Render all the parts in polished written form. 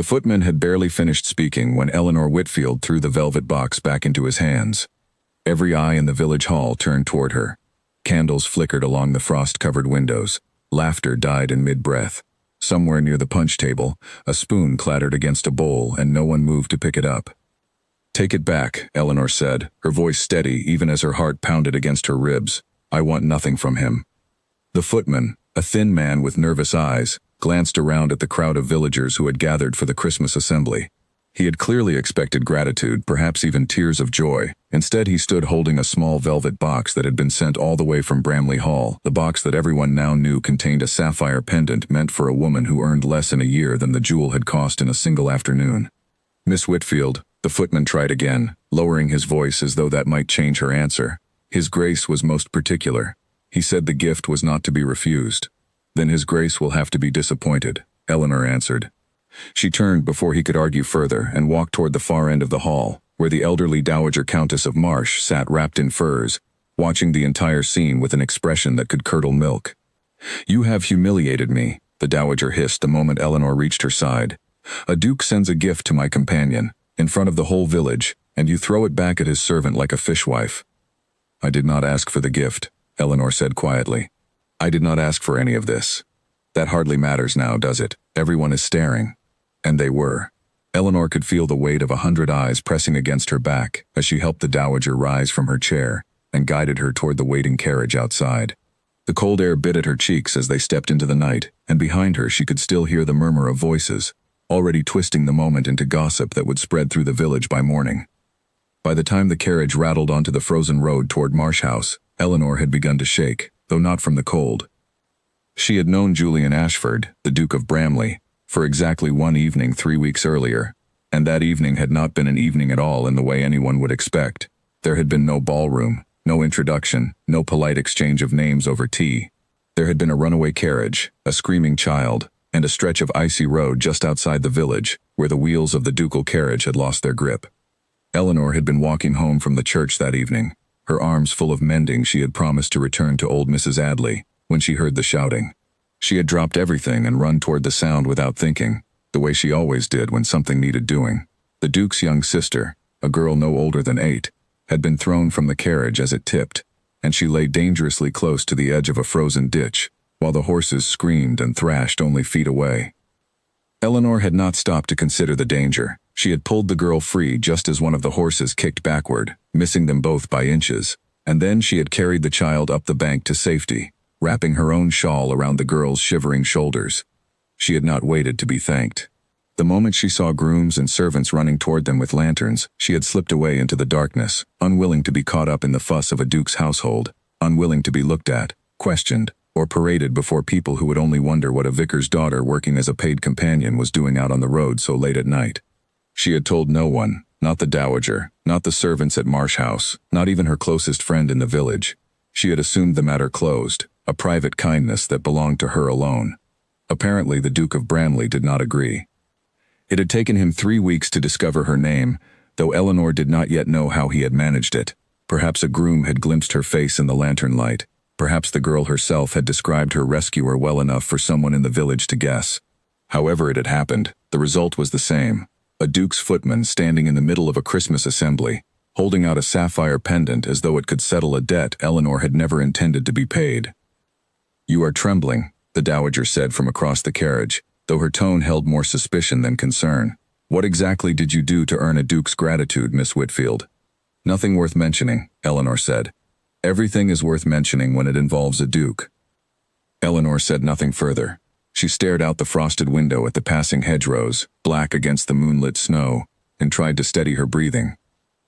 The footman had barely finished speaking when Eleanor Whitfield threw the velvet box back into his hands. Every eye in the village hall turned toward her. Candles flickered along the frost-covered windows. Laughter died in mid-breath. Somewhere near the punch table, a spoon clattered against a bowl and no one moved to pick it up. "Take it back," Eleanor said, her voice steady even as her heart pounded against her ribs. "I want nothing from him." The footman, a thin man with nervous eyes, glanced around at the crowd of villagers who had gathered for the Christmas assembly. He had clearly expected gratitude, perhaps even tears of joy. Instead, he stood holding a small velvet box that had been sent all the way from Bramley Hall, the box that everyone now knew contained a sapphire pendant meant for a woman who earned less in a year than the jewel had cost in a single afternoon. "Miss Whitfield," the footman tried again, lowering his voice as though that might change her answer. His Grace was most particular. He said the gift was not to be refused. "Then His Grace will have to be disappointed," Eleanor answered. She turned before he could argue further and walked toward the far end of the hall, where the elderly Dowager Countess of Marsh sat wrapped in furs, watching the entire scene with an expression that could curdle milk. "You have humiliated me," the Dowager hissed the moment Eleanor reached her side. "A duke sends a gift to my companion, in front of the whole village, and you throw it back at his servant like a fishwife." "I did not ask for the gift," Eleanor said quietly. "I did not ask for any of this. That hardly matters now, does it? Everyone is staring." And they were. Eleanor could feel the weight of 100 eyes pressing against her back as she helped the Dowager rise from her chair and guided her toward the waiting carriage outside. The cold air bit at her cheeks as they stepped into the night, and behind her she could still hear the murmur of voices, already twisting the moment into gossip that would spread through the village by morning. By the time the carriage rattled onto the frozen road toward Marsh House, Eleanor had begun to shake, though not from the cold. She had known Julian Ashford, the Duke of Bramley, for exactly one evening 3 weeks earlier, and that evening had not been an evening at all in the way anyone would expect. There had been no ballroom, no introduction, no polite exchange of names over tea. There had been a runaway carriage, a screaming child, and a stretch of icy road just outside the village, where the wheels of the ducal carriage had lost their grip. Eleanor had been walking home from the church that evening, her arms full of mending she had promised to return to old Mrs. Adley, when she heard the shouting. She had dropped everything and run toward the sound without thinking, the way she always did when something needed doing. The Duke's young sister, a girl no older than 8, had been thrown from the carriage as it tipped, and she lay dangerously close to the edge of a frozen ditch, while the horses screamed and thrashed only feet away. Eleanor had not stopped to consider the danger. She had pulled the girl free just as one of the horses kicked backward, missing them both by inches, and then she had carried the child up the bank to safety, wrapping her own shawl around the girl's shivering shoulders. She had not waited to be thanked. The moment she saw grooms and servants running toward them with lanterns, she had slipped away into the darkness, unwilling to be caught up in the fuss of a duke's household, unwilling to be looked at, questioned, or paraded before people who would only wonder what a vicar's daughter working as a paid companion was doing out on the road so late at night. She had told no one, not the Dowager, not the servants at Marsh House, not even her closest friend in the village. She had assumed the matter closed, a private kindness that belonged to her alone. Apparently the Duke of Bramley did not agree. It had taken him 3 weeks to discover her name, though Eleanor did not yet know how he had managed it. Perhaps a groom had glimpsed her face in the lantern light. Perhaps the girl herself had described her rescuer well enough for someone in the village to guess. However it had happened, the result was the same. A duke's footman standing in the middle of a Christmas assembly, holding out a sapphire pendant as though it could settle a debt Eleanor had never intended to be paid. "You are trembling," the Dowager said from across the carriage, though her tone held more suspicion than concern. "What exactly did you do to earn a duke's gratitude, Miss Whitfield?" "Nothing worth mentioning," Eleanor said. "Everything is worth mentioning when it involves a duke." Eleanor said nothing further. She stared out the frosted window at the passing hedgerows, black against the moonlit snow, and tried to steady her breathing.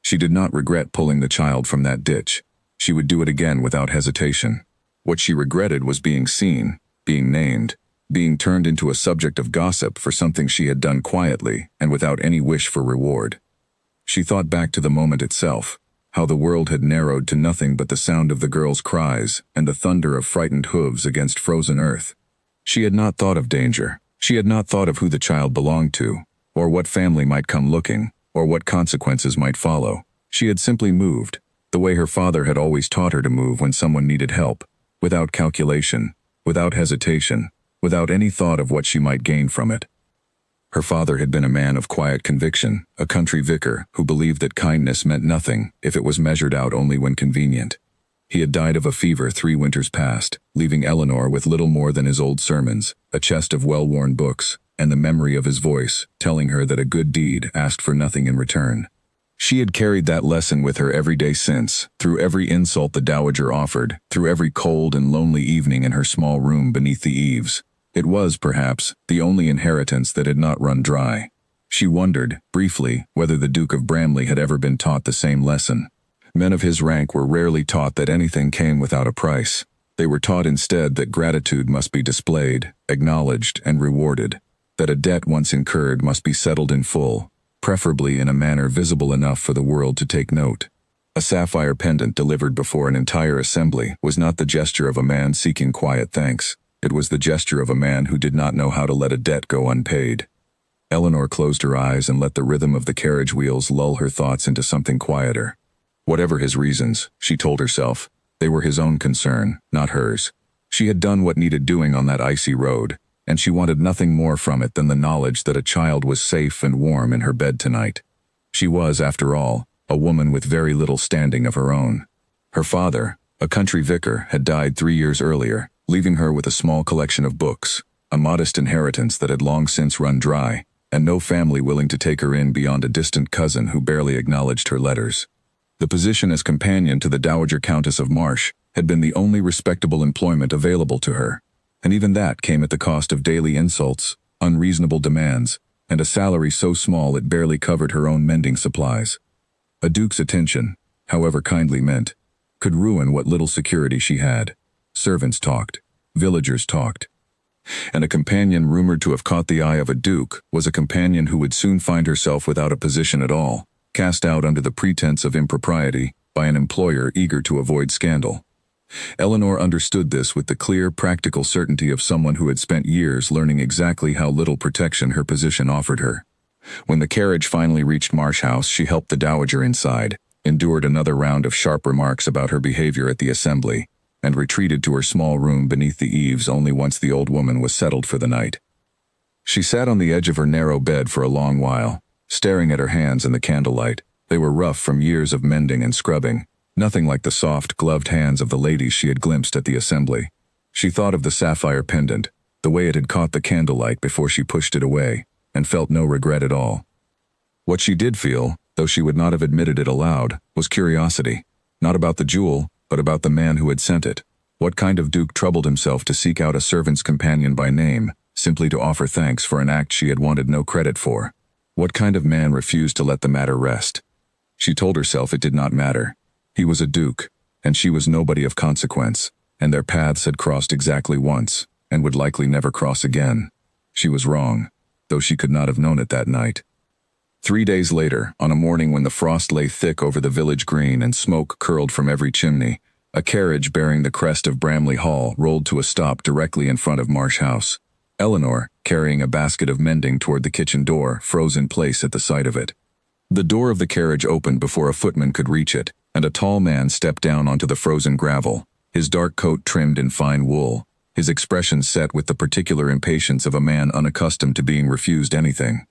She did not regret pulling the child from that ditch. She would do it again without hesitation. What she regretted was being seen, being named, being turned into a subject of gossip for something she had done quietly and without any wish for reward. She thought back to the moment itself, how the world had narrowed to nothing but the sound of the girl's cries and the thunder of frightened hooves against frozen earth. She had not thought of danger. She had not thought of who the child belonged to, or what family might come looking, or what consequences might follow. She had simply moved, the way her father had always taught her to move when someone needed help, without calculation, without hesitation, without any thought of what she might gain from it. Her father had been a man of quiet conviction, a country vicar who believed that kindness meant nothing if it was measured out only when convenient. He had died of a fever 3 winters past, leaving Eleanor with little more than his old sermons, a chest of well-worn books, and the memory of his voice, telling her that a good deed asked for nothing in return. She had carried that lesson with her every day since, through every insult the dowager offered, through every cold and lonely evening in her small room beneath the eaves. It was, perhaps, the only inheritance that had not run dry. She wondered, briefly, whether the Duke of Bramley had ever been taught the same lesson. Men of his rank were rarely taught that anything came without a price. They were taught instead that gratitude must be displayed, acknowledged, and rewarded, that a debt once incurred must be settled in full, preferably in a manner visible enough for the world to take note. A sapphire pendant delivered before an entire assembly was not the gesture of a man seeking quiet thanks. It was the gesture of a man who did not know how to let a debt go unpaid. Eleanor closed her eyes and let the rhythm of the carriage wheels lull her thoughts into something quieter. Whatever his reasons, she told herself, they were his own concern, not hers. She had done what needed doing on that icy road, and she wanted nothing more from it than the knowledge that a child was safe and warm in her bed tonight. She was, after all, a woman with very little standing of her own. Her father, a country vicar, had died 3 years earlier, leaving her with a small collection of books, a modest inheritance that had long since run dry, and no family willing to take her in beyond a distant cousin who barely acknowledged her letters. The position as companion to the Dowager Countess of Marsh had been the only respectable employment available to her, and even that came at the cost of daily insults, unreasonable demands, and a salary so small it barely covered her own mending supplies. A duke's attention, however kindly meant, could ruin what little security she had. Servants talked, villagers talked, and a companion rumored to have caught the eye of a duke was a companion who would soon find herself without a position at all, cast out under the pretense of impropriety by an employer eager to avoid scandal. Eleanor understood this with the clear, practical certainty of someone who had spent years learning exactly how little protection her position offered her. When the carriage finally reached Marsh House, she helped the dowager inside, endured another round of sharp remarks about her behavior at the assembly, and retreated to her small room beneath the eaves only once the old woman was settled for the night. She sat on the edge of her narrow bed for a long while, staring at her hands in the candlelight. They were rough from years of mending and scrubbing, nothing like the soft, gloved hands of the ladies she had glimpsed at the assembly. She thought of the sapphire pendant, the way it had caught the candlelight before she pushed it away, and felt no regret at all. What she did feel, though she would not have admitted it aloud, was curiosity, not about the jewel, but about the man who had sent it. What kind of duke troubled himself to seek out a servant's companion by name, simply to offer thanks for an act she had wanted no credit for? What kind of man refused to let the matter rest? She told herself it did not matter. He was a duke, and she was nobody of consequence, and their paths had crossed exactly once, and would likely never cross again. She was wrong, though she could not have known it that night. 3 days later, on a morning when the frost lay thick over the village green and smoke curled from every chimney, a carriage bearing the crest of Bramley Hall rolled to a stop directly in front of Marsh House. Eleanor, carrying a basket of mending toward the kitchen door, froze in place at the sight of it. The door of the carriage opened before a footman could reach it, and a tall man stepped down onto the frozen gravel, his dark coat trimmed in fine wool, his expression set with the particular impatience of a man unaccustomed to being refused anything.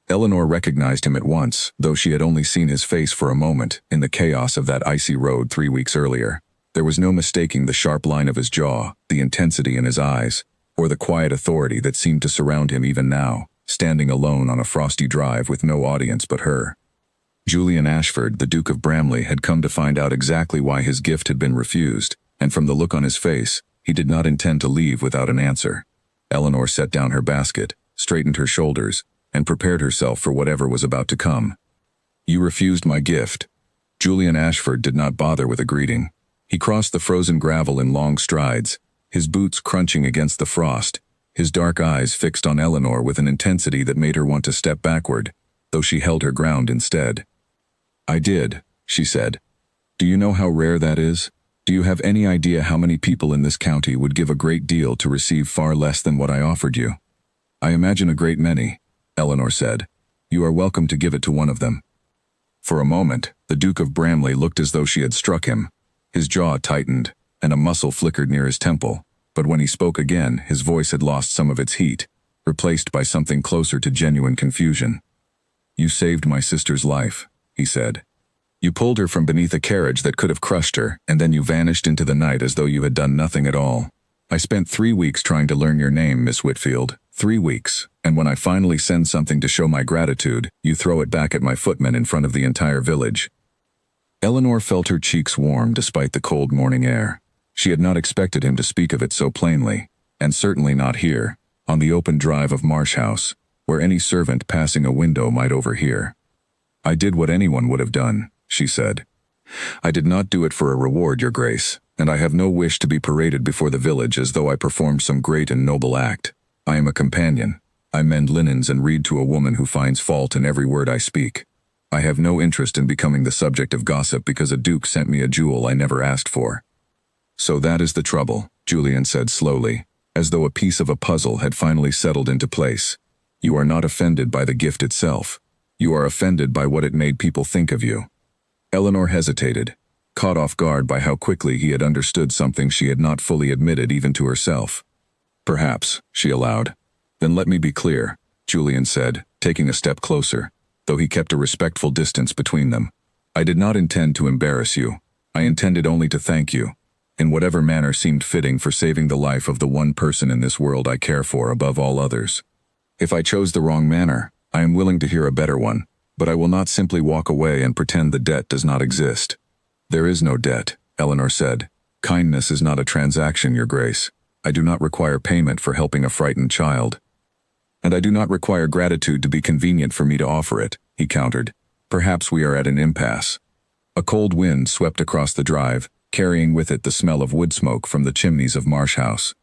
Eleanor recognized him at once, though she had only seen his face for a moment in the chaos of that icy road 3 weeks earlier. There was no mistaking the sharp line of his jaw, the intensity in his eyes, or the quiet authority that seemed to surround him even now, standing alone on a frosty drive with no audience but her. Julian Ashford, the Duke of Bramley, had come to find out exactly why his gift had been refused, and from the look on his face, he did not intend to leave without an answer. Eleanor set down her basket, straightened her shoulders, and prepared herself for whatever was about to come. "You refused my gift." Julian Ashford did not bother with a greeting. He crossed the frozen gravel in long strides, his boots crunching against the frost, his dark eyes fixed on Eleanor with an intensity that made her want to step backward, though she held her ground instead. "I did," she said. "Do you know how rare that is? Do you have any idea how many people in this county would give a great deal to receive far less than what I offered you?" "I imagine a great many," Eleanor said. "You are welcome to give it to one of them." For a moment, the Duke of Bramley looked as though she had struck him. His jaw tightened, and a muscle flickered near his temple, but when he spoke again, his voice had lost some of its heat. replaced by something closer to genuine confusion. "You saved my sister's life," he said. "You pulled her from beneath a carriage that could have crushed her, and then you vanished into the night as though you had done nothing at all. I spent 3 weeks trying to learn your name, Miss Whitfield. 3 weeks, and when I finally send something to show my gratitude, you throw it back at my footmen in front of the entire village." Eleanor felt her cheeks warm despite the cold morning air. She had not expected him to speak of it so plainly, and certainly not here, on the open drive of Marsh House, where any servant passing a window might overhear. "I did what anyone would have done," she said. "I did not do it for a reward, Your Grace, and I have no wish to be paraded before the village as though I performed some great and noble act. I am a companion. I mend linens and read to a woman who finds fault in every word I speak. I have no interest in becoming the subject of gossip because a duke sent me a jewel I never asked for." "So that is the trouble," Julian said slowly, as though a piece of a puzzle had finally settled into place. "You are not offended by the gift itself. You are offended by what it made people think of you." Eleanor hesitated, caught off guard by how quickly he had understood something she had not fully admitted even to herself. "Perhaps," she allowed. "Then let me be clear," Julian said, taking a step closer, though he kept a respectful distance between them. "I did not intend to embarrass you. I intended only to thank you, in whatever manner seemed fitting, for saving the life of the one person in this world I care for above all others. If I chose the wrong manner, I am willing to hear a better one, but I will not simply walk away and pretend the debt does not exist." "There is no debt," Eleanor said. "Kindness is not a transaction, Your Grace. I do not require payment for helping a frightened child." "And I do not require gratitude to be convenient for me to offer it," he countered. "Perhaps we are at an impasse." A cold wind swept across the drive, carrying with it the smell of wood smoke from the chimneys of Marsh House.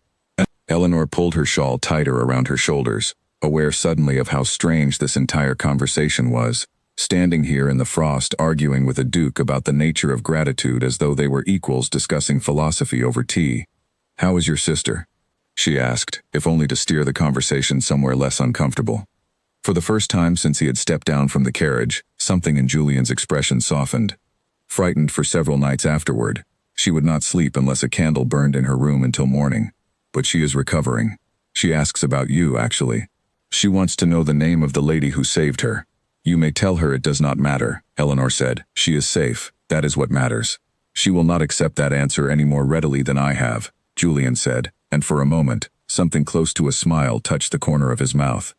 Eleanor pulled her shawl tighter around her shoulders, aware suddenly of how strange this entire conversation was, standing here in the frost arguing with a duke about the nature of gratitude as though they were equals discussing philosophy over tea. "How is your sister?" she asked, if only to steer the conversation somewhere less uncomfortable. For the first time since he had stepped down from the carriage, something in Julian's expression softened. Frightened for several nights afterward, she would not sleep unless a candle burned in her room until morning. "But she is recovering. She asks about you, actually. She wants to know the name of the lady who saved her." "You may tell her it does not matter," Eleanor said. "She is safe. That is what matters." "She will not accept that answer any more readily than I have," Julian said, and for a moment, something close to a smile touched the corner of his mouth.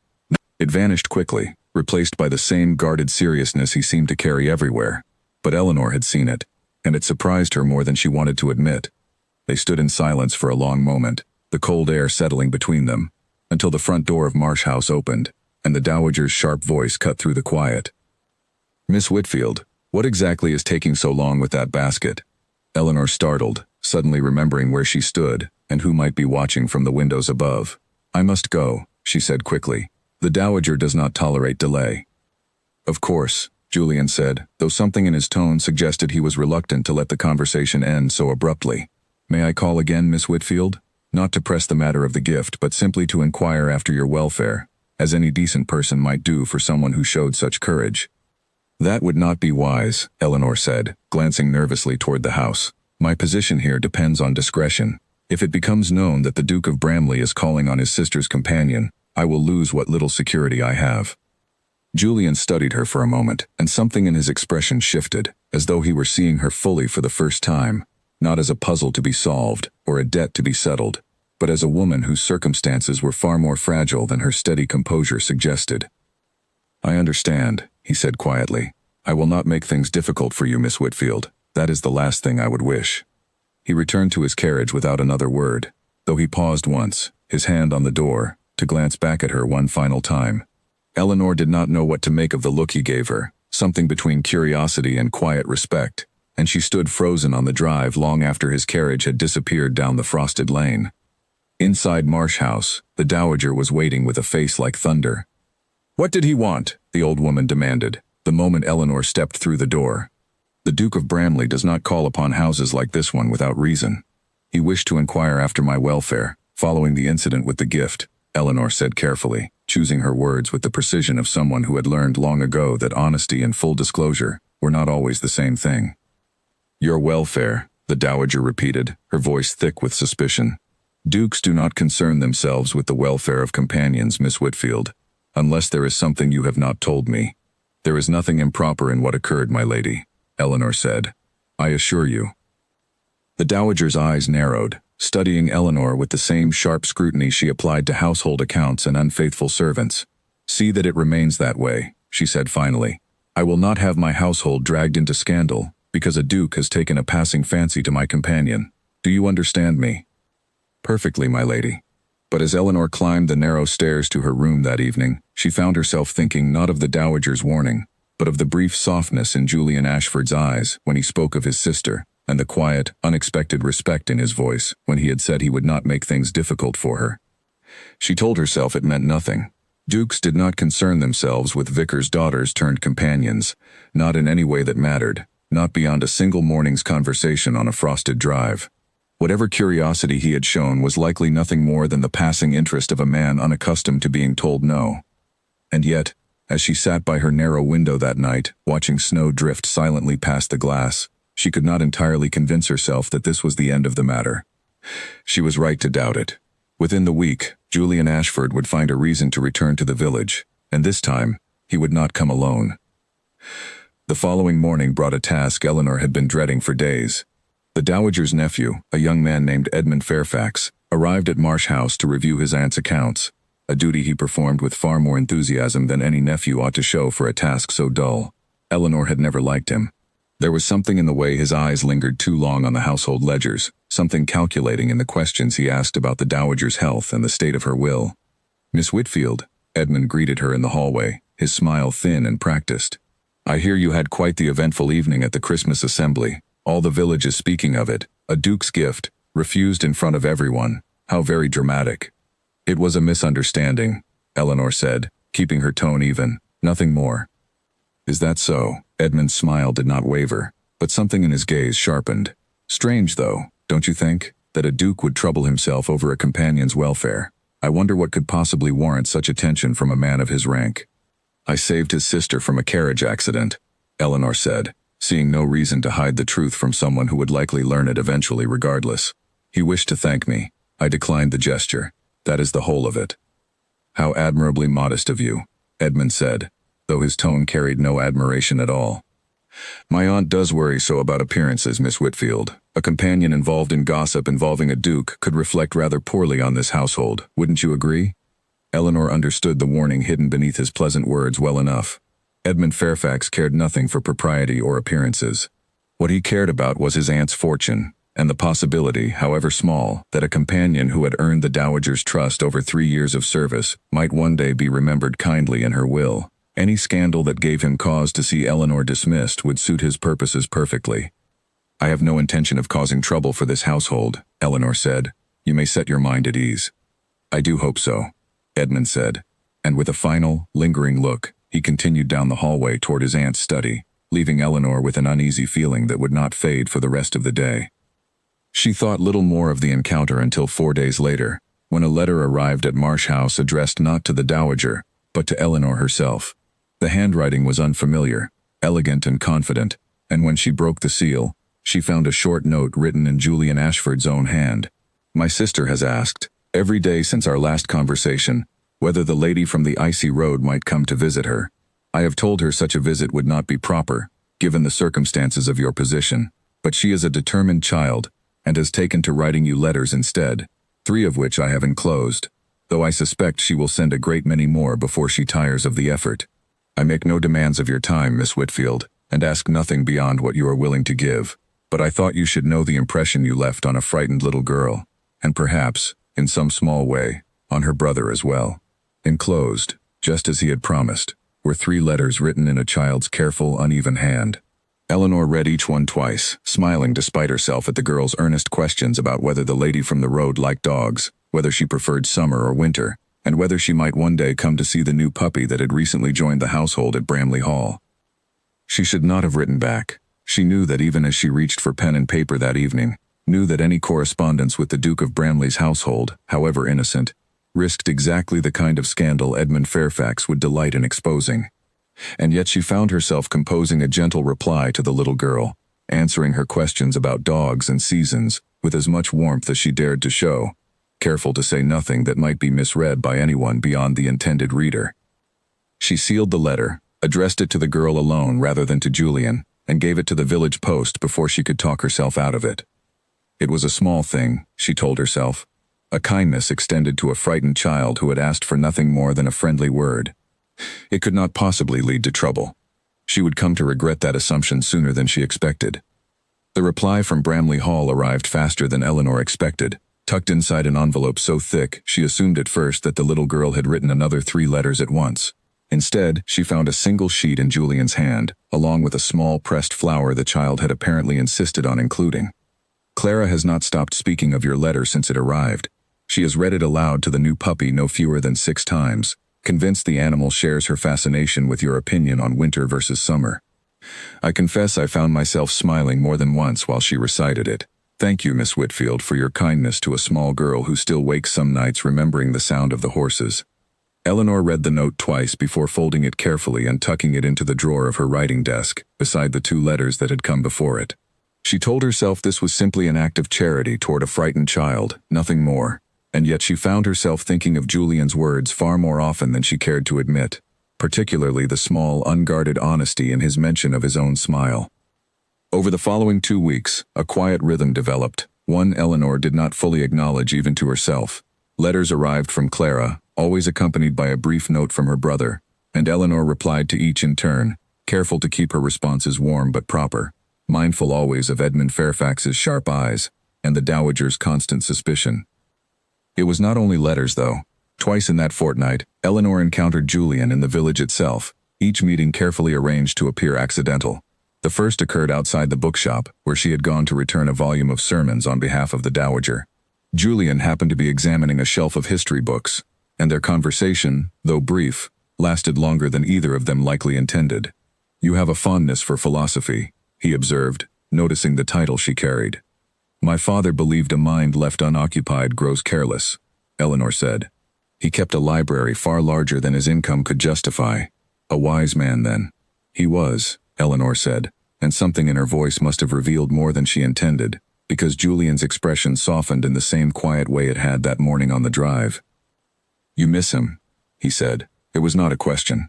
It vanished quickly, replaced by the same guarded seriousness he seemed to carry everywhere. But Eleanor had seen it, and it surprised her more than she wanted to admit. They stood in silence for a long moment, the cold air settling between them, until the front door of Marsh House opened, and the dowager's sharp voice cut through the quiet. "Miss Whitfield, what exactly is taking so long with that basket?" Eleanor startled, suddenly remembering where she stood and who might be watching from the windows above. "I must go," she said quickly. "The dowager does not tolerate delay." "Of course," Julian said, though something in his tone suggested he was reluctant to let the conversation end so abruptly. "May I call again, Miss Whitfield? Not to press the matter of the gift, but simply to inquire after your welfare, as any decent person might do for someone who showed such courage." "That would not be wise," Eleanor said, glancing nervously toward the house. "My position here depends on discretion. If it becomes known that the Duke of Bramley is calling on his sister's companion, I will lose what little security I have." Julian studied her for a moment, and something in his expression shifted, as though he were seeing her fully for the first time, not as a puzzle to be solved or a debt to be settled, but as a woman whose circumstances were far more fragile than her steady composure suggested. "I understand," he said quietly. "I will not make things difficult for you, Miss Whitfield. That is the last thing I would wish." He returned to his carriage without another word, though he paused once, his hand on the door, to glance back at her one final time. Eleanor did not know what to make of the look he gave her, something between curiosity and quiet respect, and she stood frozen on the drive long after his carriage had disappeared down the frosted lane. Inside Marsh House, the dowager was waiting with a face like thunder. "What did he want?" the old woman demanded, the moment Eleanor stepped through the door. "The Duke of Bramley does not call upon houses like this one without reason. He wished to inquire after my welfare, following the incident with the gift," Eleanor said carefully, choosing her words with the precision of someone who had learned long ago that honesty and full disclosure were not always the same thing. "Your welfare," the dowager repeated, her voice thick with suspicion. Dukes do not concern themselves with the welfare of companions, Miss Whitfield, unless there is something you have not told me. There is nothing improper in what occurred, my lady, Eleanor said. I assure you. The dowager's eyes narrowed, studying Eleanor with the same sharp scrutiny she applied to household accounts and unfaithful servants. See that it remains that way, she said finally. I will not have my household dragged into scandal because a duke has taken a passing fancy to my companion. Do you understand me? Perfectly, my lady. But as Eleanor climbed the narrow stairs to her room that evening, she found herself thinking not of the dowager's warning, but of the brief softness in Julian Ashford's eyes when he spoke of his sister, and the quiet, unexpected respect in his voice when he had said he would not make things difficult for her. She told herself it meant nothing. Dukes did not concern themselves with vicars' daughters turned companions, not in any way that mattered, not beyond a single morning's conversation on a frosted drive. Whatever curiosity he had shown was likely nothing more than the passing interest of a man unaccustomed to being told no. And yet, as she sat by her narrow window that night, watching snow drift silently past the glass, she could not entirely convince herself that this was the end of the matter. She was right to doubt it. Within the week, Julian Ashford would find a reason to return to the village, and this time, he would not come alone. The following morning brought a task Eleanor had been dreading for days. The dowager's nephew, a young man named Edmund Fairfax, arrived at Marsh House to review his aunt's accounts, a duty he performed with far more enthusiasm than any nephew ought to show for a task so dull. Eleanor had never liked him. There was something in the way his eyes lingered too long on the household ledgers, something calculating in the questions he asked about the dowager's health and the state of her will. Miss Whitfield, Edmund greeted her in the hallway, his smile thin and practiced. I hear you had quite the eventful evening at the Christmas assembly. All the village is speaking of it. A duke's gift, refused in front of everyone. How very dramatic. It was a misunderstanding, Eleanor said, keeping her tone even. Nothing more. Is that so? Edmund's smile did not waver, but something in his gaze sharpened. Strange, though, don't you think, that a duke would trouble himself over a companion's welfare? I wonder what could possibly warrant such attention from a man of his rank. I saved his sister from a carriage accident, Eleanor said, seeing no reason to hide the truth from someone who would likely learn it eventually regardless. He wished to thank me. I declined the gesture. That is the whole of it. How admirably modest of you, Edmund said, though his tone carried no admiration at all. My aunt does worry so about appearances, Miss Whitfield. A companion involved in gossip involving a duke could reflect rather poorly on this household, wouldn't you agree? Eleanor understood the warning hidden beneath his pleasant words well enough. Edmund Fairfax cared nothing for propriety or appearances. What he cared about was his aunt's fortune, and the possibility, however small, that a companion who had earned the dowager's trust over 3 years of service might one day be remembered kindly in her will. Any scandal that gave him cause to see Eleanor dismissed would suit his purposes perfectly. I have no intention of causing trouble for this household, Eleanor said. You may set your mind at ease. I do hope so, Edmund said, and with a final, lingering look, he continued down the hallway toward his aunt's study, leaving Eleanor with an uneasy feeling that would not fade for the rest of the day. She thought little more of the encounter until 4 days later, when a letter arrived at Marsh House addressed not to the dowager, but to Eleanor herself. The handwriting was unfamiliar, elegant and confident, and when she broke the seal, she found a short note written in Julian Ashford's own hand. My sister has asked, every day since our last conversation, whether the lady from the icy road might come to visit her. I have told her such a visit would not be proper, given the circumstances of your position, but she is a determined child, and has taken to writing you letters instead, 3 of which I have enclosed, though I suspect she will send a great many more before she tires of the effort. I make no demands of your time, Miss Whitfield, and ask nothing beyond what you are willing to give, but I thought you should know the impression you left on a frightened little girl, and perhaps, in some small way, on her brother as well. Enclosed, just as he had promised, were 3 letters written in a child's careful, uneven hand. Eleanor read each one twice, smiling despite herself at the girl's earnest questions about whether the lady from the road liked dogs, whether she preferred summer or winter, and whether she might one day come to see the new puppy that had recently joined the household at Bramley Hall. She should not have written back. She knew that even as she reached for pen and paper that evening, knew that any correspondence with the Duke of Bramley's household, however innocent, risked exactly the kind of scandal Edmund Fairfax would delight in exposing. And yet she found herself composing a gentle reply to the little girl, answering her questions about dogs and seasons with as much warmth as she dared to show. careful to say nothing that might be misread by anyone beyond the intended reader. She sealed the letter, addressed it to the girl alone rather than to Julian, and gave it to the village post before she could talk herself out of it. It was a small thing, she told herself, a kindness extended to a frightened child who had asked for nothing more than a friendly word. It could not possibly lead to trouble. She would come to regret that assumption sooner than she expected. The reply from Bramley Hall arrived faster than Eleanor expected, tucked inside an envelope so thick she assumed at first that the little girl had written another 3 letters at once. Instead, she found a single sheet in Julian's hand, along with a small pressed flower the child had apparently insisted on including. Clara has not stopped speaking of your letter since it arrived. She has read it aloud to the new puppy no fewer than 6 times, convinced the animal shares her fascination with your opinion on winter versus summer. I confess I found myself smiling more than once while she recited it. Thank you, Miss Whitfield, for your kindness to a small girl who still wakes some nights remembering the sound of the horses. Eleanor read the note twice before folding it carefully and tucking it into the drawer of her writing desk, beside the 2 letters that had come before it. She told herself this was simply an act of charity toward a frightened child, nothing more, and yet she found herself thinking of Julian's words far more often than she cared to admit, particularly the small, unguarded honesty in his mention of his own smile. Over the following 2 weeks, a quiet rhythm developed, one Eleanor did not fully acknowledge even to herself. Letters arrived from Clara, always accompanied by a brief note from her brother, and Eleanor replied to each in turn, careful to keep her responses warm but proper, mindful always of Edmund Fairfax's sharp eyes and the dowager's constant suspicion. It was not only letters, though. Twice in that fortnight, Eleanor encountered Julian in the village itself, each meeting carefully arranged to appear accidental. The first occurred outside the bookshop, where she had gone to return a volume of sermons on behalf of the dowager. Julian happened to be examining a shelf of history books, and their conversation, though brief, lasted longer than either of them likely intended. You have a fondness for philosophy, he observed, noticing the title she carried. My father believed a mind left unoccupied grows careless, Eleanor said. He kept a library far larger than his income could justify. A wise man, then. He was, Eleanor said, and something in her voice must have revealed more than she intended, because Julian's expression softened in the same quiet way it had that morning on the drive. You miss him, he said. It was not a question.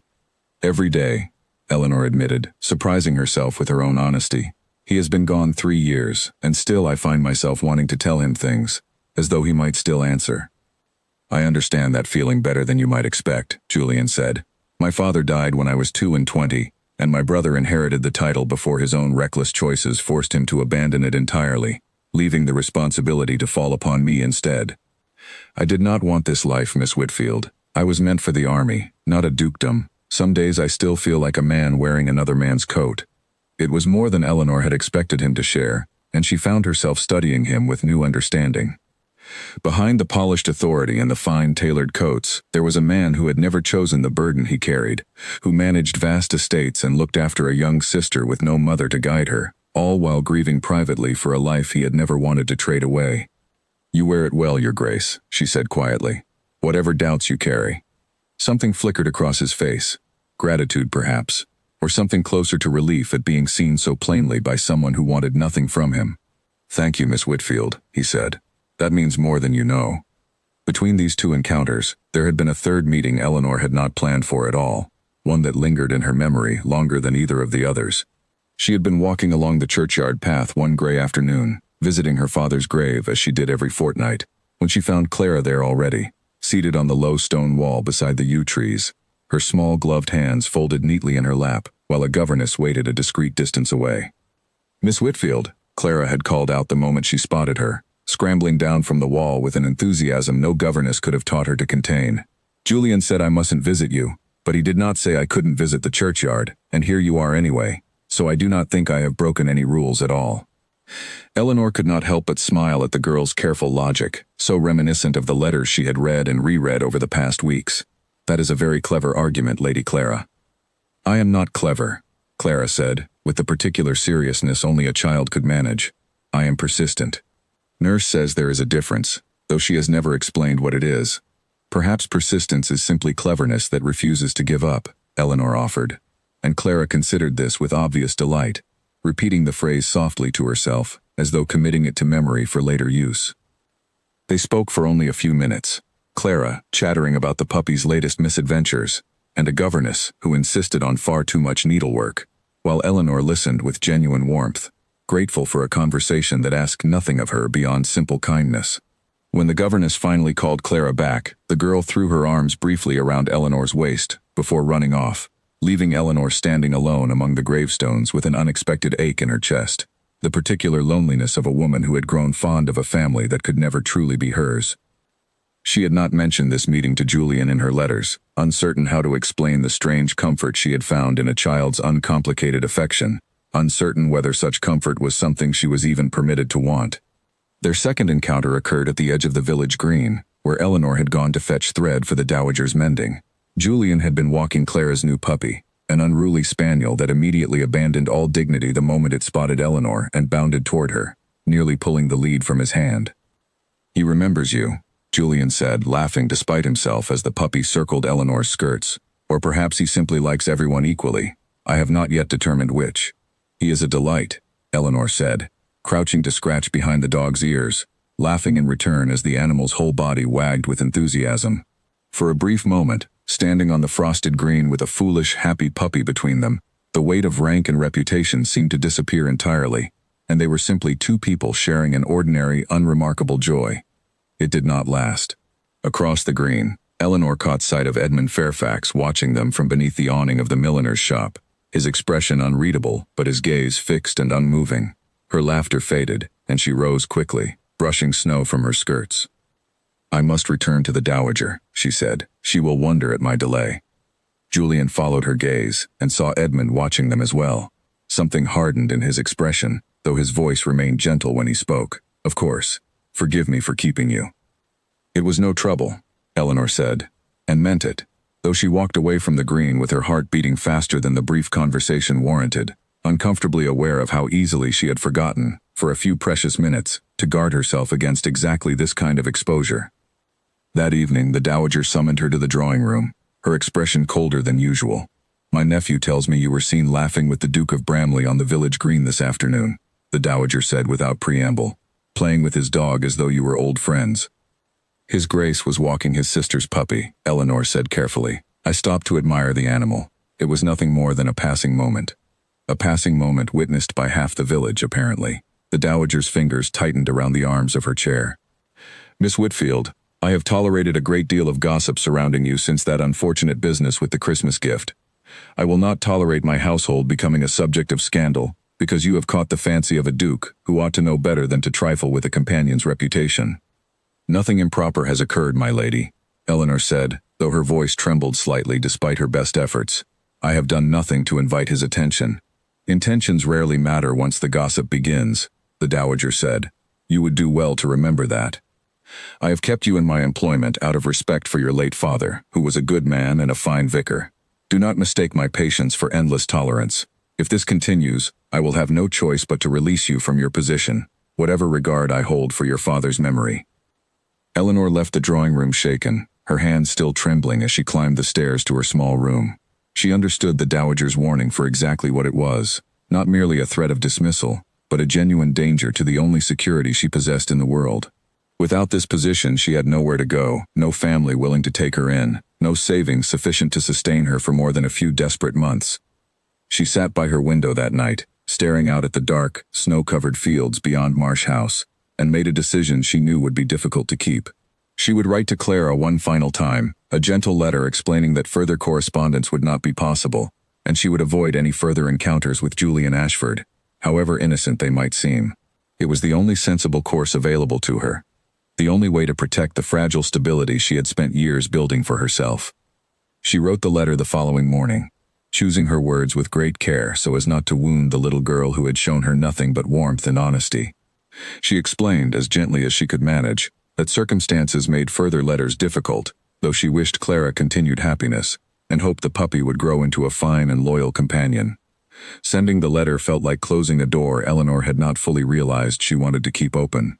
Every day, Eleanor admitted, surprising herself with her own honesty. He has been gone 3 years, and still I find myself wanting to tell him things, as though he might still answer. I understand that feeling better than you might expect, Julian said. My father died when I was 22, and my brother inherited the title before his own reckless choices forced him to abandon it entirely, leaving the responsibility to fall upon me instead. I did not want this life, Miss Whitfield. I was meant for the army, not a dukedom. Some days I still feel like a man wearing another man's coat. It was more than Eleanor had expected him to share, and she found herself studying him with new understanding. Behind the polished authority and the fine tailored coats, there was a man who had never chosen the burden he carried, who managed vast estates and looked after a young sister with no mother to guide her, all while grieving privately for a life he had never wanted to trade away. You wear it well, Your Grace, she said quietly. Whatever doubts you carry. Something flickered across his face. Gratitude, perhaps, or something closer to relief at being seen so plainly by someone who wanted nothing from him. Thank you, Miss Whitfield, he said. That means more than you know. Between these 2 encounters, there had been a third meeting Eleanor had not planned for at all, one that lingered in her memory longer than either of the others. She had been walking along the churchyard path one gray afternoon, visiting her father's grave as she did every fortnight, when she found Clara there already, seated on the low stone wall beside the yew trees, her small gloved hands folded neatly in her lap, while a governess waited a discreet distance away. Miss Whitfield, Clara had called out the moment she spotted her, scrambling down from the wall with an enthusiasm no governess could have taught her to contain. Julian said I mustn't visit you, but he did not say I couldn't visit the churchyard, and here you are anyway, so I do not think I have broken any rules at all. Eleanor could not help but smile at the girl's careful logic, so reminiscent of the letters she had read and reread over the past weeks. That is a very clever argument, Lady Clara. I am not clever, Clara said, with the particular seriousness only a child could manage. I am persistent. Nurse says there is a difference, though she has never explained what it is. Perhaps persistence is simply cleverness that refuses to give up, Eleanor offered, and Clara considered this with obvious delight, repeating the phrase softly to herself, as though committing it to memory for later use. They spoke for only a few minutes, Clara chattering about the puppy's latest misadventures, and a governess who insisted on far too much needlework, while Eleanor listened with genuine warmth, grateful for a conversation that asked nothing of her beyond simple kindness. When the governess finally called Clara back, the girl threw her arms briefly around Eleanor's waist before running off, leaving Eleanor standing alone among the gravestones with an unexpected ache in her chest, the particular loneliness of a woman who had grown fond of a family that could never truly be hers. She had not mentioned this meeting to Julian in her letters, uncertain how to explain the strange comfort she had found in a child's uncomplicated affection, uncertain whether such comfort was something she was even permitted to want. Their second encounter occurred at the edge of the village green, where Eleanor had gone to fetch thread for the dowager's mending. Julian had been walking Clara's new puppy, an unruly spaniel that immediately abandoned all dignity the moment it spotted Eleanor and bounded toward her, nearly pulling the lead from his hand. "He remembers you," Julian said, laughing despite himself as the puppy circled Eleanor's skirts. "Or perhaps he simply likes everyone equally. I have not yet determined which." "He is a delight," Eleanor said, crouching to scratch behind the dog's ears, laughing in return as the animal's whole body wagged with enthusiasm. For a brief moment, standing on the frosted green with a foolish, happy puppy between them, the weight of rank and reputation seemed to disappear entirely, and they were simply two people sharing an ordinary, unremarkable joy. It did not last. Across the green, Eleanor caught sight of Edmund Fairfax watching them from beneath the awning of the milliner's shop, his expression unreadable, but his gaze fixed and unmoving. Her laughter faded, and she rose quickly, brushing snow from her skirts. "I must return to the dowager," she said. "She will wonder at my delay." Julian followed her gaze and saw Edmund watching them as well. Something hardened in his expression, though his voice remained gentle when he spoke. "Of course. Forgive me for keeping you." "It was no trouble," Eleanor said, and meant it, though she walked away from the green with her heart beating faster than the brief conversation warranted, uncomfortably aware of how easily she had forgotten, for a few precious minutes, to guard herself against exactly this kind of exposure. That evening, the dowager summoned her to the drawing room, her expression colder than usual. "My nephew tells me you were seen laughing with the Duke of Bramley on the village green this afternoon," the dowager said without preamble, "playing with his dog as though you were old friends." "His Grace was walking his sister's puppy," Eleanor said carefully. "I stopped to admire the animal. It was nothing more than a passing moment." A passing moment witnessed by half the village, apparently. The dowager's fingers tightened around the arms of her chair. "Miss Whitfield, I have tolerated a great deal of gossip surrounding you since that unfortunate business with the Christmas gift. I will not tolerate my household becoming a subject of scandal, because you have caught the fancy of a duke who ought to know better than to trifle with a companion's reputation." "Nothing improper has occurred, my lady," Eleanor said, though her voice trembled slightly despite her best efforts. "I have done nothing to invite his attention." "Intentions rarely matter once the gossip begins," the dowager said. "You would do well to remember that. I have kept you in my employment out of respect for your late father, who was a good man and a fine vicar. Do not mistake my patience for endless tolerance. If this continues, I will have no choice but to release you from your position, whatever regard I hold for your father's memory." Eleanor left the drawing room shaken, her hands still trembling as she climbed the stairs to her small room. She understood the dowager's warning for exactly what it was, not merely a threat of dismissal, but a genuine danger to the only security she possessed in the world. Without this position, she had nowhere to go, no family willing to take her in, no savings sufficient to sustain her for more than a few desperate months. She sat by her window that night, staring out at the dark, snow-covered fields beyond Marsh House, and made a decision she knew would be difficult to keep. She would write to Clara one final time, a gentle letter explaining that further correspondence would not be possible, and she would avoid any further encounters with Julian Ashford, however innocent they might seem. It was the only sensible course available to her, the only way to protect the fragile stability she had spent years building for herself. She wrote the letter the following morning, choosing her words with great care so as not to wound the little girl who had shown her nothing but warmth and honesty. She explained, as gently as she could manage, that circumstances made further letters difficult, though she wished Clara continued happiness, and hoped the puppy would grow into a fine and loyal companion. Sending the letter felt like closing a door Eleanor had not fully realized she wanted to keep open.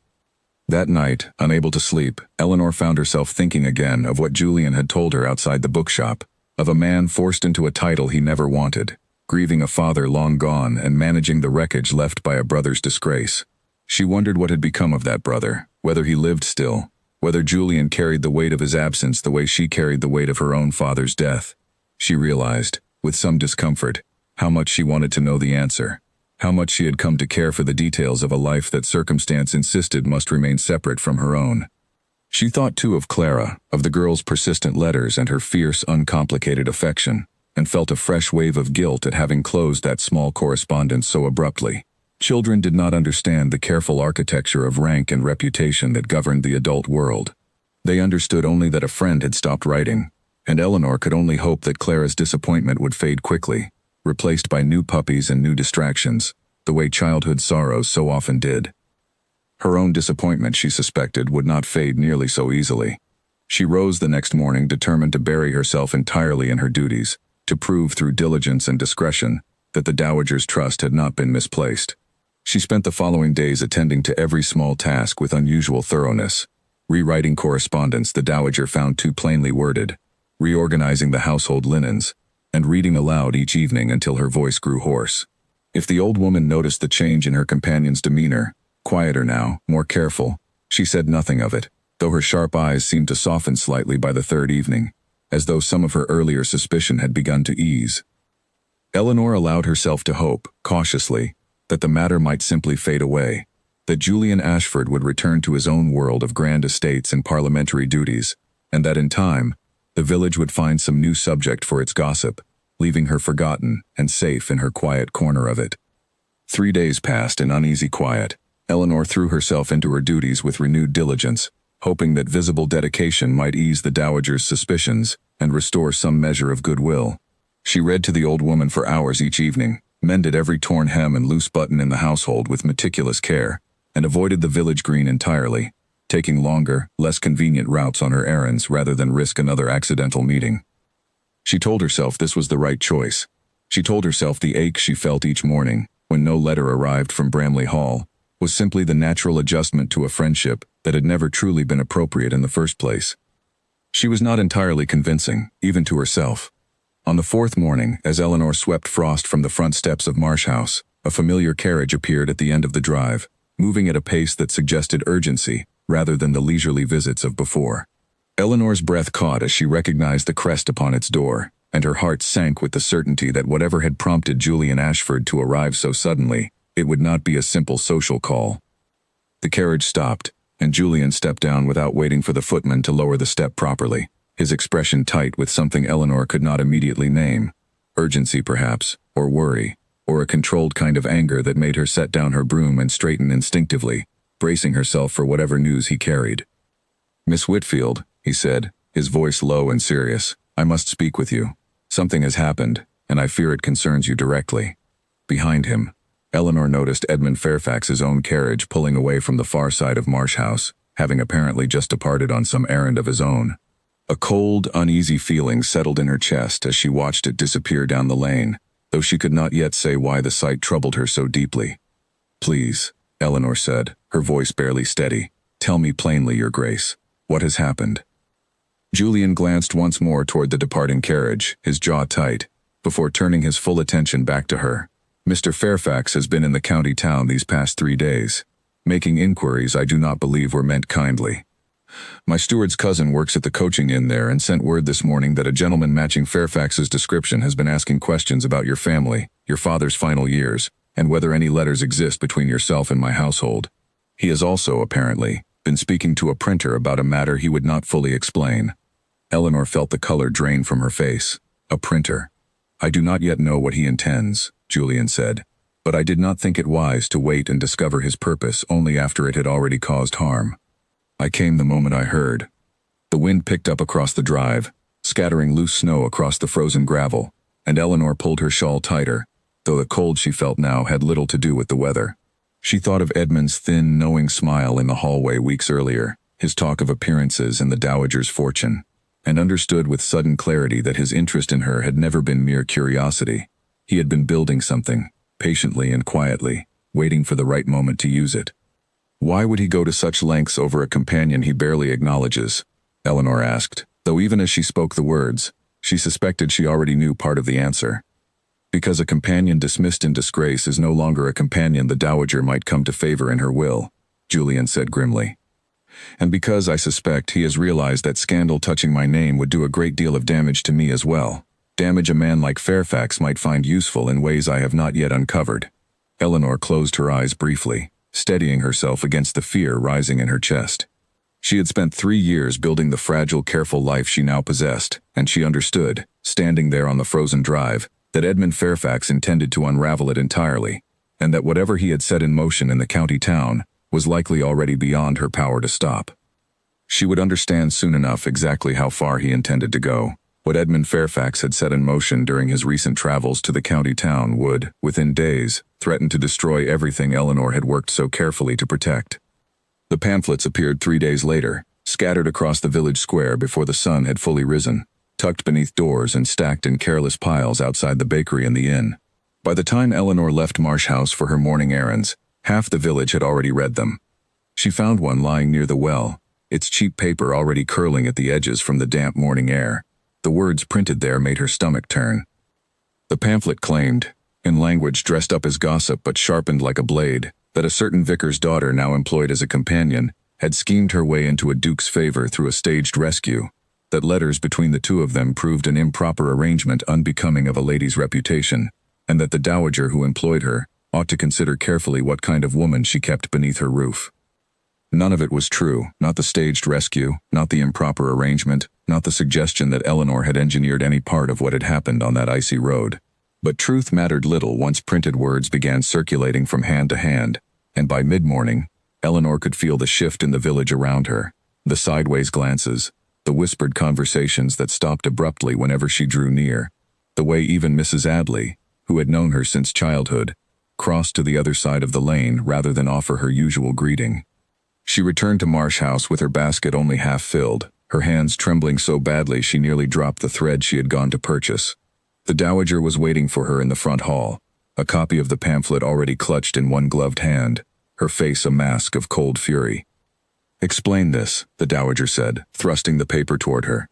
That night, unable to sleep, Eleanor found herself thinking again of what Julian had told her outside the bookshop, of a man forced into a title he never wanted, grieving a father long gone and managing the wreckage left by a brother's disgrace. She wondered what had become of that brother, whether he lived still, whether Julian carried the weight of his absence the way she carried the weight of her own father's death. She realized, with some discomfort, how much she wanted to know the answer, how much she had come to care for the details of a life that circumstance insisted must remain separate from her own. She thought too of Clara, of the girl's persistent letters and her fierce, uncomplicated affection, and felt a fresh wave of guilt at having closed that small correspondence so abruptly. Children did not understand the careful architecture of rank and reputation that governed the adult world. They understood only that a friend had stopped writing, and Eleanor could only hope that Clara's disappointment would fade quickly, replaced by new puppies and new distractions, the way childhood sorrows so often did. Her own disappointment, she suspected, would not fade nearly so easily. She rose the next morning determined to bury herself entirely in her duties, to prove through diligence and discretion that the dowager's trust had not been misplaced. She spent the following days attending to every small task with unusual thoroughness, rewriting correspondence the dowager found too plainly worded, reorganizing the household linens, and reading aloud each evening until her voice grew hoarse. If the old woman noticed the change in her companion's demeanor, quieter now, more careful, she said nothing of it, though her sharp eyes seemed to soften slightly by the third evening, as though some of her earlier suspicion had begun to ease. Eleanor allowed herself to hope, cautiously, that the matter might simply fade away, that Julian Ashford would return to his own world of grand estates and parliamentary duties, and that in time, the village would find some new subject for its gossip, leaving her forgotten and safe in her quiet corner of it. 3 days passed in uneasy quiet. Eleanor threw herself into her duties with renewed diligence, hoping that visible dedication might ease the dowager's suspicions and restore some measure of goodwill. She read to the old woman for hours each evening, mended every torn hem and loose button in the household with meticulous care, and avoided the village green entirely, taking longer, less convenient routes on her errands rather than risk another accidental meeting. She told herself this was the right choice. She told herself the ache she felt each morning, when no letter arrived from Bramley Hall, was simply the natural adjustment to a friendship that had never truly been appropriate in the first place. She was not entirely convincing, even to herself. On the fourth morning, as Eleanor swept frost from the front steps of Marsh House, a familiar carriage appeared at the end of the drive, moving at a pace that suggested urgency rather than the leisurely visits of before. Eleanor's breath caught as she recognized the crest upon its door, and her heart sank with the certainty that whatever had prompted Julian Ashford to arrive so suddenly, it would not be a simple social call. The carriage stopped, and Julian stepped down without waiting for the footman to lower the step properly, his expression tight with something Eleanor could not immediately name. Urgency, perhaps, or worry, or a controlled kind of anger that made her set down her broom and straighten instinctively, bracing herself for whatever news he carried. "Miss Whitfield," he said, his voice low and serious, "I must speak with you. Something has happened, and I fear it concerns you directly." Behind him, Eleanor noticed Edmund Fairfax's own carriage pulling away from the far side of Marsh House, having apparently just departed on some errand of his own. A cold, uneasy feeling settled in her chest as she watched it disappear down the lane, though she could not yet say why the sight troubled her so deeply. "Please," Eleanor said, her voice barely steady, "tell me plainly, Your Grace. What has happened?" Julian glanced once more toward the departing carriage, his jaw tight, before turning his full attention back to her. "Mr. Fairfax has been in the county town these past 3 days. Making inquiries I do not believe were meant kindly. My steward's cousin works at the coaching inn there and sent word this morning that a gentleman matching Fairfax's description has been asking questions about your family, your father's final years, and whether any letters exist between yourself and my household. He has also, apparently, been speaking to a printer about a matter he would not fully explain." Eleanor felt the color drain from her face. "A printer. I do not yet know what he intends," Julian said, "but I did not think it wise to wait and discover his purpose only after it had already caused harm. I came the moment I heard." The wind picked up across the drive, scattering loose snow across the frozen gravel, and Eleanor pulled her shawl tighter, though the cold she felt now had little to do with the weather. She thought of Edmund's thin, knowing smile in the hallway weeks earlier, his talk of appearances and the dowager's fortune, and understood with sudden clarity that his interest in her had never been mere curiosity. He had been building something, patiently and quietly, waiting for the right moment to use it. "Why would he go to such lengths over a companion he barely acknowledges?" Eleanor asked, though even as she spoke the words, she suspected she already knew part of the answer. "Because a companion dismissed in disgrace is no longer a companion the dowager might come to favor in her will," Julian said grimly. And because I suspect he has realized that scandal touching my name would do a great deal of damage to me as well. Damage a man like Fairfax might find useful in ways I have not yet uncovered. Eleanor closed her eyes briefly, steadying herself against the fear rising in her chest. She had spent 3 years building the fragile, careful life she now possessed, and she understood, standing there on the frozen drive, that Edmund Fairfax intended to unravel it entirely, and that whatever he had set in motion in the county town was likely already beyond her power to stop. She would understand soon enough exactly how far he intended to go. What Edmund Fairfax had set in motion during his recent travels to the county town would, within days, threaten to destroy everything Eleanor had worked so carefully to protect. The pamphlets appeared 3 days later, scattered across the village square before the sun had fully risen, tucked beneath doors and stacked in careless piles outside the bakery and the inn. By the time Eleanor left Marsh House for her morning errands, half the village had already read them. She found one lying near the well, its cheap paper already curling at the edges from the damp morning air. The words printed there made her stomach turn. The pamphlet claimed, in language dressed up as gossip but sharpened like a blade, that a certain vicar's daughter now employed as a companion had schemed her way into a duke's favor through a staged rescue, that letters between the two of them proved an improper arrangement unbecoming of a lady's reputation, and that the dowager who employed her ought to consider carefully what kind of woman she kept beneath her roof. None of it was true, not the staged rescue, not the improper arrangement, not the suggestion that Eleanor had engineered any part of what had happened on that icy road. But truth mattered little once printed words began circulating from hand to hand, and by mid-morning, Eleanor could feel the shift in the village around her, the sideways glances, the whispered conversations that stopped abruptly whenever she drew near, the way even Mrs. Adley, who had known her since childhood, crossed to the other side of the lane rather than offer her usual greeting. She returned to Marsh House with her basket only half filled, her hands trembling so badly she nearly dropped the thread she had gone to purchase. The dowager was waiting for her in the front hall, a copy of the pamphlet already clutched in one gloved hand, her face a mask of cold fury. "Explain this," the dowager said, thrusting the paper toward her.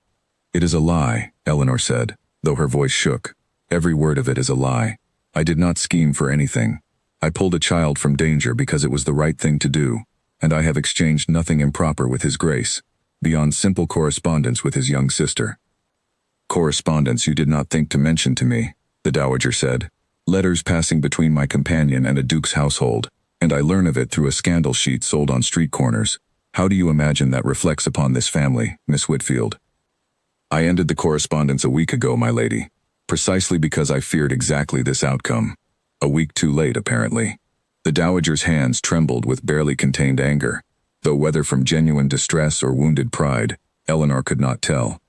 "It is a lie," Eleanor said, though her voice shook. "Every word of it is a lie. I did not scheme for anything. I pulled a child from danger because it was the right thing to do, and I have exchanged nothing improper with His Grace, beyond simple correspondence with his young sister." "Correspondence you did not think to mention to me," the dowager said. "Letters passing between my companion and a duke's household, and I learn of it through a scandal sheet sold on street corners. How do you imagine that reflects upon this family, Miss Whitfield?" "I ended the correspondence a week ago, my lady, precisely because I feared exactly this outcome. A week too late, apparently." The dowager's hands trembled with barely contained anger, though whether from genuine distress or wounded pride, Eleanor could not tell.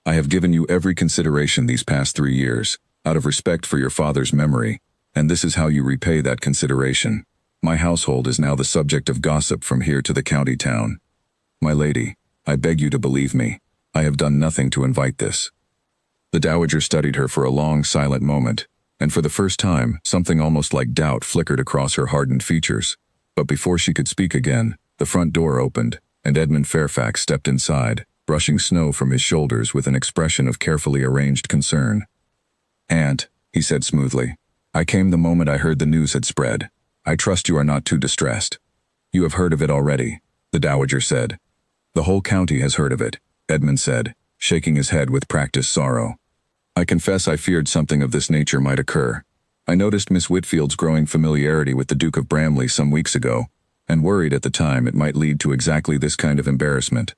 "I have given you every consideration these past 3 years, out of respect for your father's memory, and this is how you repay that consideration. My household is now the subject of gossip from here to the county town. My lady, I beg you to believe me. I have done nothing to invite this." The dowager studied her for a long, silent moment, and for the first time, something almost like doubt flickered across her hardened features. But before she could speak again, the front door opened, and Edmund Fairfax stepped inside, brushing snow from his shoulders with an expression of carefully arranged concern. "Aunt," he said smoothly, "I came the moment I heard the news had spread. I trust you are not too distressed." "You have heard of it already," the dowager said. "The whole county has heard of it," Edmund said, shaking his head with practiced sorrow. "I confess I feared something of this nature might occur. I noticed Miss Whitfield's growing familiarity with the Duke of Bramley some weeks ago, and worried at the time it might lead to exactly this kind of embarrassment.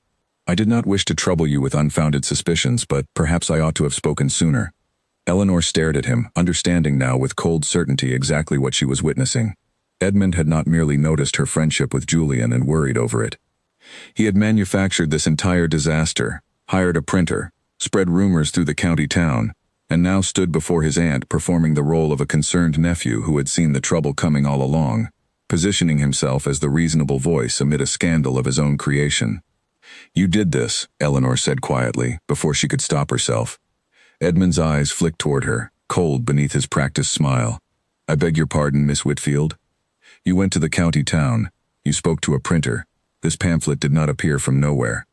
I did not wish to trouble you with unfounded suspicions, but perhaps I ought to have spoken sooner." Eleanor stared at him, understanding now with cold certainty exactly what she was witnessing. Edmund had not merely noticed her friendship with Julian and worried over it. He had manufactured this entire disaster, hired a printer, spread rumors through the county town, and now stood before his aunt performing the role of a concerned nephew who had seen the trouble coming all along, positioning himself as the reasonable voice amid a scandal of his own creation. "You did this," Eleanor said quietly, before she could stop herself. Edmund's eyes flicked toward her, cold beneath his practiced smile. "I beg your pardon, Miss Whitfield. You went to the county town. You spoke to a printer. This pamphlet did not appear from nowhere."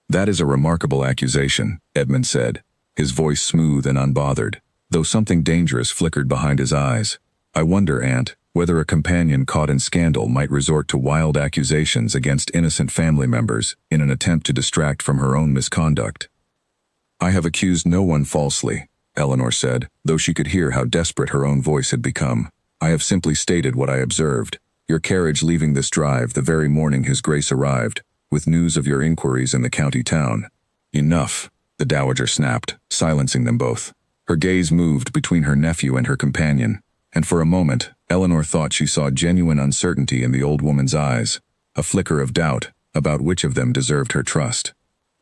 "That is a remarkable accusation," Edmund said, his voice smooth and unbothered, though something dangerous flickered behind his eyes. "I wonder, Aunt, whether a companion caught in scandal might resort to wild accusations against innocent family members in an attempt to distract from her own misconduct. "I have accused no one falsely," Eleanor said, though she could hear how desperate her own voice had become. "I have simply stated what I observed. Your carriage leaving this drive the very morning His Grace arrived, with news of your inquiries in the county town." "Enough," the dowager snapped, silencing them both. Her gaze moved between her nephew and her companion, and for a moment, Eleanor thought she saw genuine uncertainty in the old woman's eyes, a flicker of doubt about which of them deserved her trust.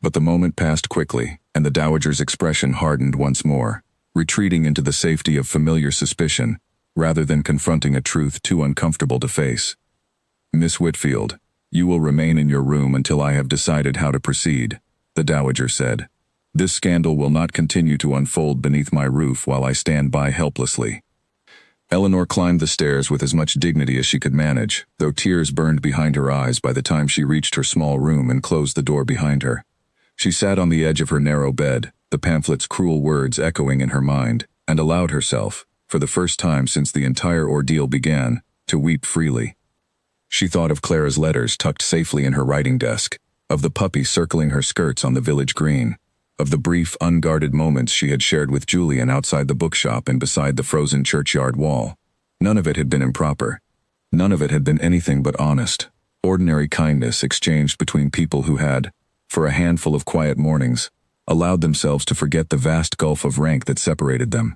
But the moment passed quickly, and the dowager's expression hardened once more, retreating into the safety of familiar suspicion, rather than confronting a truth too uncomfortable to face. "Miss Whitfield, you will remain in your room until I have decided how to proceed," the dowager said. "This scandal will not continue to unfold beneath my roof while I stand by helplessly." Eleanor climbed the stairs with as much dignity as she could manage, though tears burned behind her eyes by the time she reached her small room and closed the door behind her. She sat on the edge of her narrow bed, the pamphlet's cruel words echoing in her mind, and allowed herself, for the first time since the entire ordeal began, to weep freely. She thought of Clara's letters tucked safely in her writing desk, of the puppy circling her skirts on the village green, of the brief, unguarded moments she had shared with Julian outside the bookshop and beside the frozen churchyard wall. None of it had been improper. None of it had been anything but honest, ordinary kindness exchanged between people who had, for a handful of quiet mornings, allowed themselves to forget the vast gulf of rank that separated them.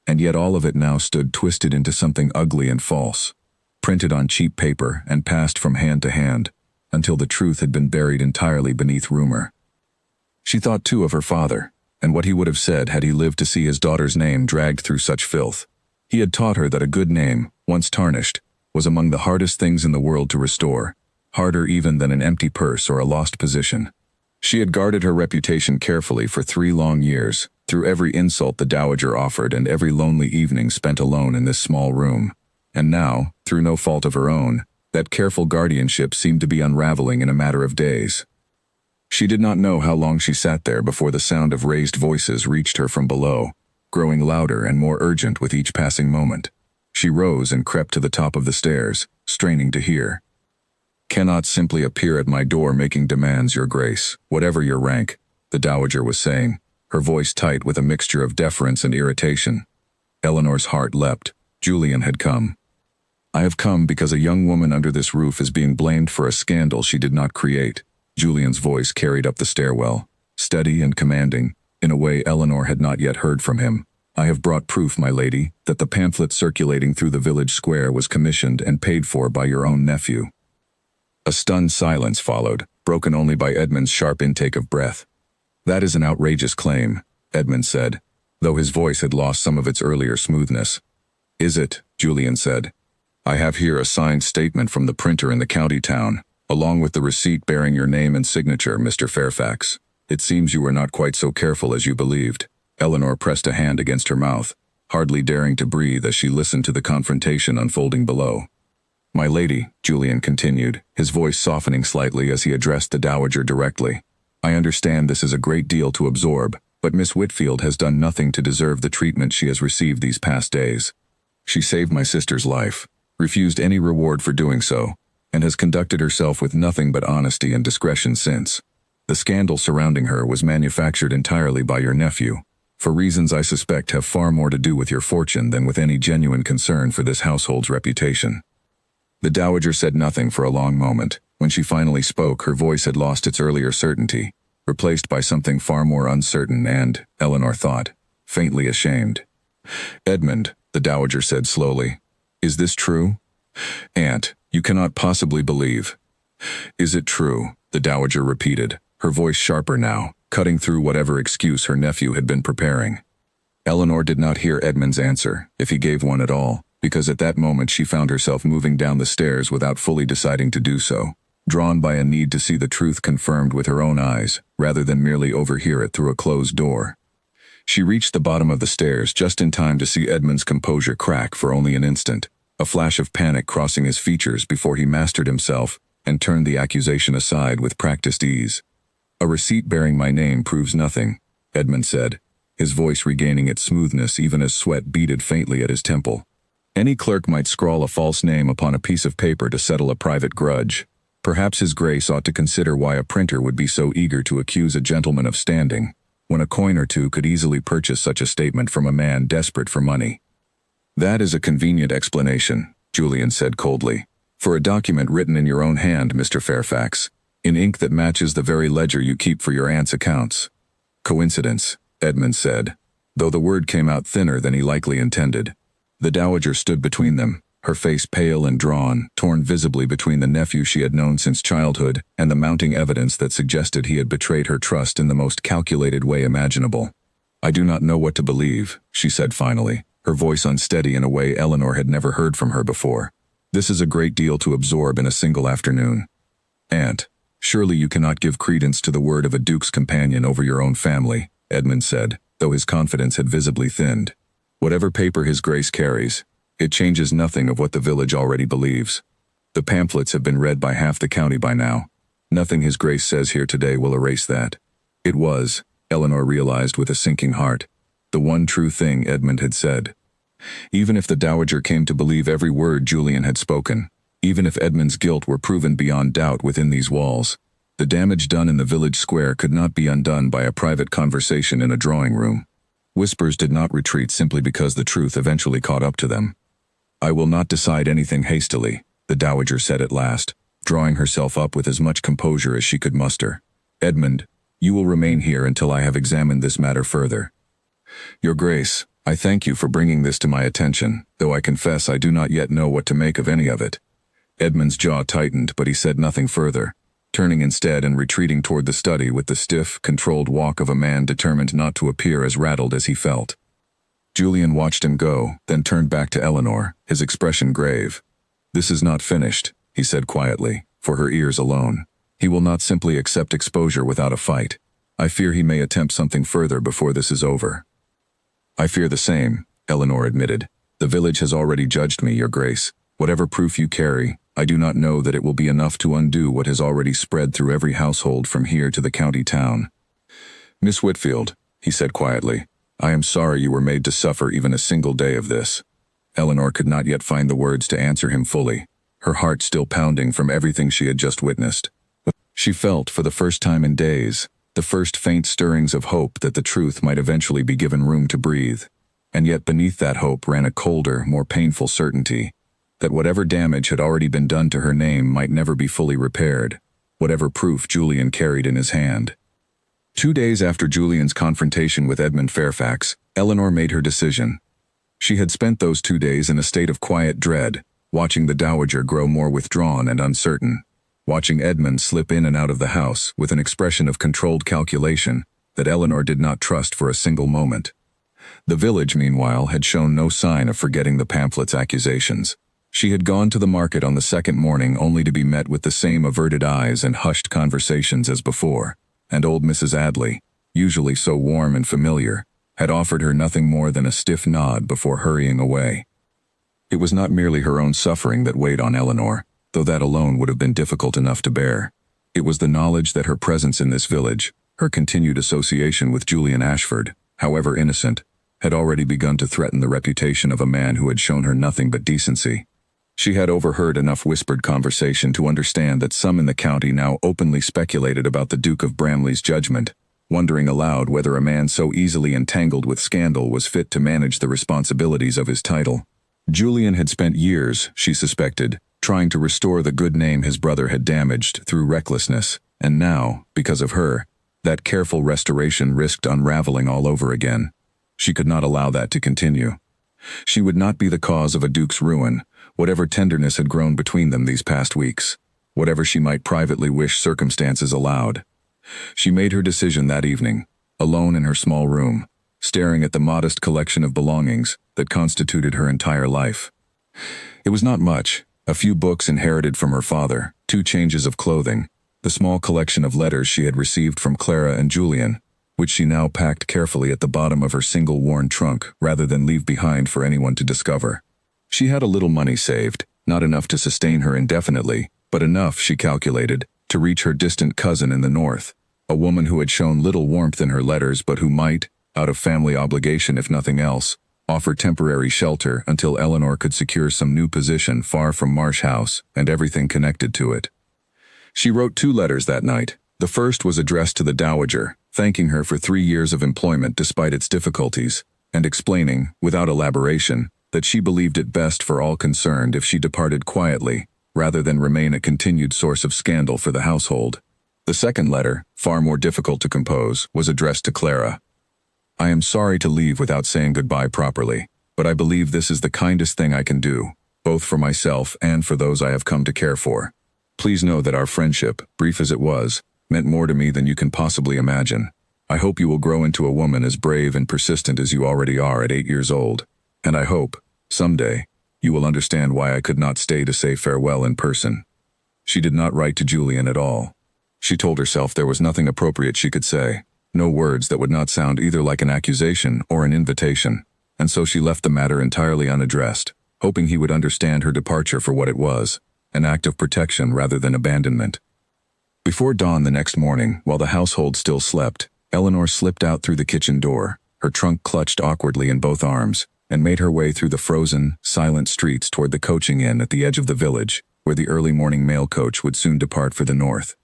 And yet all of it now stood twisted into something ugly and false, printed on cheap paper and passed from hand to hand, until the truth had been buried entirely beneath rumor. She thought too of her father, and what he would have said had he lived to see his daughter's name dragged through such filth. He had taught her that a good name, once tarnished, was among the hardest things in the world to restore, harder even than an empty purse or a lost position. She had guarded her reputation carefully for 3 long years, through every insult the dowager offered and every lonely evening spent alone in this small room. And now, through no fault of her own, that careful guardianship seemed to be unraveling in a matter of days. She did not know how long she sat there before the sound of raised voices reached her from below, growing louder and more urgent with each passing moment. She rose and crept to the top of the stairs, straining to hear. "Cannot simply appear at my door making demands, Your Grace, whatever your rank," the dowager was saying, her voice tight with a mixture of deference and irritation. Eleanor's heart leapt. Julian had come. "I have come because a young woman under this roof is being blamed for a scandal she did not create." Julian's voice carried up the stairwell, steady and commanding, in a way Eleanor had not yet heard from him. "I have brought proof, my lady, that the pamphlet circulating through the village square was commissioned and paid for by your own nephew." A stunned silence followed, broken only by Edmund's sharp intake of breath. "That is an outrageous claim," Edmund said, though his voice had lost some of its earlier smoothness. "Is it?" Julian said. "I have here a signed statement from the printer in the county town, along with the receipt bearing your name and signature, Mr. Fairfax. It seems you were not quite so careful as you believed." Eleanor pressed a hand against her mouth, hardly daring to breathe as she listened to the confrontation unfolding below. "My lady," Julian continued, his voice softening slightly as he addressed the dowager directly, "I understand this is a great deal to absorb, but Miss Whitfield has done nothing to deserve the treatment she has received these past days. She saved my sister's life, refused any reward for doing so, and has conducted herself with nothing but honesty and discretion since. The scandal surrounding her was manufactured entirely by your nephew, for reasons I suspect have far more to do with your fortune than with any genuine concern for this household's reputation." The dowager said nothing for a long moment. When she finally spoke, her voice had lost its earlier certainty, replaced by something far more uncertain and, Eleanor thought, faintly ashamed. "Edmund," the dowager said slowly, "is this true?" "Aunt, you cannot possibly believe." "Is it true?" the dowager repeated, her voice sharper now, cutting through whatever excuse her nephew had been preparing. Eleanor did not hear Edmund's answer, if he gave one at all, because at that moment she found herself moving down the stairs without fully deciding to do so, drawn by a need to see the truth confirmed with her own eyes, rather than merely overhear it through a closed door. She reached the bottom of the stairs just in time to see Edmund's composure crack for only an instant, a flash of panic crossing his features before he mastered himself and turned the accusation aside with practiced ease. "A receipt bearing my name proves nothing," Edmund said, his voice regaining its smoothness even as sweat beaded faintly at his temple. Any clerk might scrawl a false name upon a piece of paper to settle a private grudge. Perhaps His Grace ought to consider why a printer would be so eager to accuse a gentleman of standing, when a coin or two could easily purchase such a statement from a man desperate for money. That is a convenient explanation, Julian said coldly, for a document written in your own hand, Mr. Fairfax, in ink that matches the very ledger you keep for your aunt's accounts. Coincidence, Edmund said, though the word came out thinner than he likely intended. The dowager stood between them, her face pale and drawn, torn visibly between the nephew she had known since childhood and the mounting evidence that suggested he had betrayed her trust in the most calculated way imaginable. I do not know what to believe, she said finally, her voice unsteady in a way Eleanor had never heard from her before. This is a great deal to absorb in a single afternoon. Aunt, surely you cannot give credence to the word of a duke's companion over your own family, Edmund said, though his confidence had visibly thinned. Whatever paper His Grace carries, it changes nothing of what the village already believes. The pamphlets have been read by half the county by now. Nothing His Grace says here today will erase that. It was, Eleanor realized with a sinking heart, the one true thing Edmund had said. Even if the dowager came to believe every word Julian had spoken, even if Edmund's guilt were proven beyond doubt within these walls, the damage done in the village square could not be undone by a private conversation in a drawing room. Whispers did not retreat simply because the truth eventually caught up to them. I will not decide anything hastily, the dowager said at last, drawing herself up with as much composure as she could muster. Edmund, you will remain here until I have examined this matter further. Your Grace, I thank you for bringing this to my attention, though I confess I do not yet know what to make of any of it. Edmund's jaw tightened, but he said nothing further, turning instead and retreating toward the study with the stiff, controlled walk of a man determined not to appear as rattled as he felt. Julian watched him go, then turned back to Eleanor, his expression grave. This is not finished, he said quietly, for her ears alone. He will not simply accept exposure without a fight. I fear he may attempt something further before this is over. I fear the same, Eleanor admitted. The village has already judged me, Your Grace. Whatever proof you carry, I do not know that it will be enough to undo what has already spread through every household from here to the county town. Miss Whitfield, he said quietly, I am sorry you were made to suffer even a single day of this. Eleanor could not yet find the words to answer him fully, her heart still pounding from everything she had just witnessed. She felt, for the first time in days, the first faint stirrings of hope that the truth might eventually be given room to breathe. And yet beneath that hope ran a colder, more painful certainty that whatever damage had already been done to her name might never be fully repaired, whatever proof Julian carried in his hand. 2 days after Julian's confrontation with Edmund Fairfax, Eleanor made her decision. She had spent those 2 days in a state of quiet dread, watching the dowager grow more withdrawn and uncertain, watching Edmund slip in and out of the house with an expression of controlled calculation that Eleanor did not trust for a single moment. The village, meanwhile, had shown no sign of forgetting the pamphlet's accusations. She had gone to the market on the second morning only to be met with the same averted eyes and hushed conversations as before, and old Mrs. Adley, usually so warm and familiar, had offered her nothing more than a stiff nod before hurrying away. It was not merely her own suffering that weighed on Eleanor, though that alone would have been difficult enough to bear. It was the knowledge that her presence in this village, her continued association with Julian Ashford, however innocent, had already begun to threaten the reputation of a man who had shown her nothing but decency. She had overheard enough whispered conversation to understand that some in the county now openly speculated about the Duke of Bramley's judgment, wondering aloud whether a man so easily entangled with scandal was fit to manage the responsibilities of his title. Julian had spent years, she suspected, trying to restore the good name his brother had damaged through recklessness, and now, because of her, that careful restoration risked unraveling all over again. She could not allow that to continue. She would not be the cause of a duke's ruin, whatever tenderness had grown between them these past weeks, whatever she might privately wish circumstances allowed. She made her decision that evening, alone in her small room, staring at the modest collection of belongings that constituted her entire life. It was not much, a few books inherited from her father, 2 changes of clothing, the small collection of letters she had received from Clara and Julian, which she now packed carefully at the bottom of her single worn trunk rather than leave behind for anyone to discover. She had a little money saved, not enough to sustain her indefinitely, but enough, she calculated, to reach her distant cousin in the north, a woman who had shown little warmth in her letters but who might, out of family obligation if nothing else, offer temporary shelter until Eleanor could secure some new position far from Marsh House and everything connected to it. She wrote 2 letters that night. The first was addressed to the Dowager, thanking her for 3 years of employment despite its difficulties, and explaining, without elaboration, that she believed it best for all concerned if she departed quietly, rather than remain a continued source of scandal for the household. The second letter, far more difficult to compose, was addressed to Clara. I am sorry to leave without saying goodbye properly, but I believe this is the kindest thing I can do, both for myself and for those I have come to care for. Please know that our friendship, brief as it was, meant more to me than you can possibly imagine. I hope you will grow into a woman as brave and persistent as you already are at 8 years old, and I hope, someday, you will understand why I could not stay to say farewell in person. She did not write to Julian at all. She told herself there was nothing appropriate she could say, no words that would not sound either like an accusation or an invitation, and so she left the matter entirely unaddressed, hoping he would understand her departure for what it was, an act of protection rather than abandonment. Before dawn the next morning, while the household still slept, Eleanor slipped out through the kitchen door, her trunk clutched awkwardly in both arms, and made her way through the frozen, silent streets toward the coaching inn at the edge of the village, where the early morning mail coach would soon depart for the north.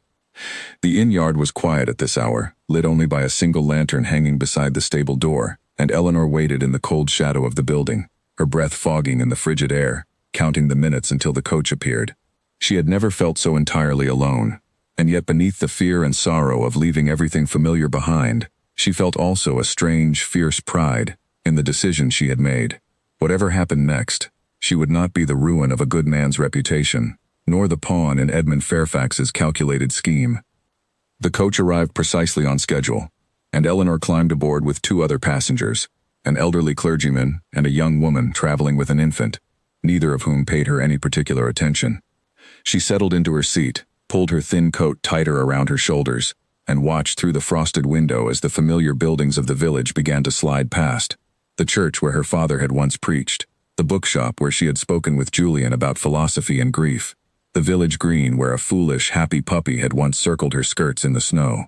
The inn yard was quiet at this hour, lit only by a single lantern hanging beside the stable door, and Eleanor waited in the cold shadow of the building, her breath fogging in the frigid air, counting the minutes until the coach appeared. She had never felt so entirely alone, and yet beneath the fear and sorrow of leaving everything familiar behind, she felt also a strange, fierce pride in the decision she had made. Whatever happened next, she would not be the ruin of a good man's reputation, nor the pawn in Edmund Fairfax's calculated scheme. The coach arrived precisely on schedule, and Eleanor climbed aboard with 2 other passengers, an elderly clergyman and a young woman traveling with an infant, neither of whom paid her any particular attention. She settled into her seat, pulled her thin coat tighter around her shoulders, and watched through the frosted window as the familiar buildings of the village began to slide past. The church where her father had once preached, the bookshop where she had spoken with Julian about philosophy and grief, the village green where a foolish, happy puppy had once circled her skirts in the snow.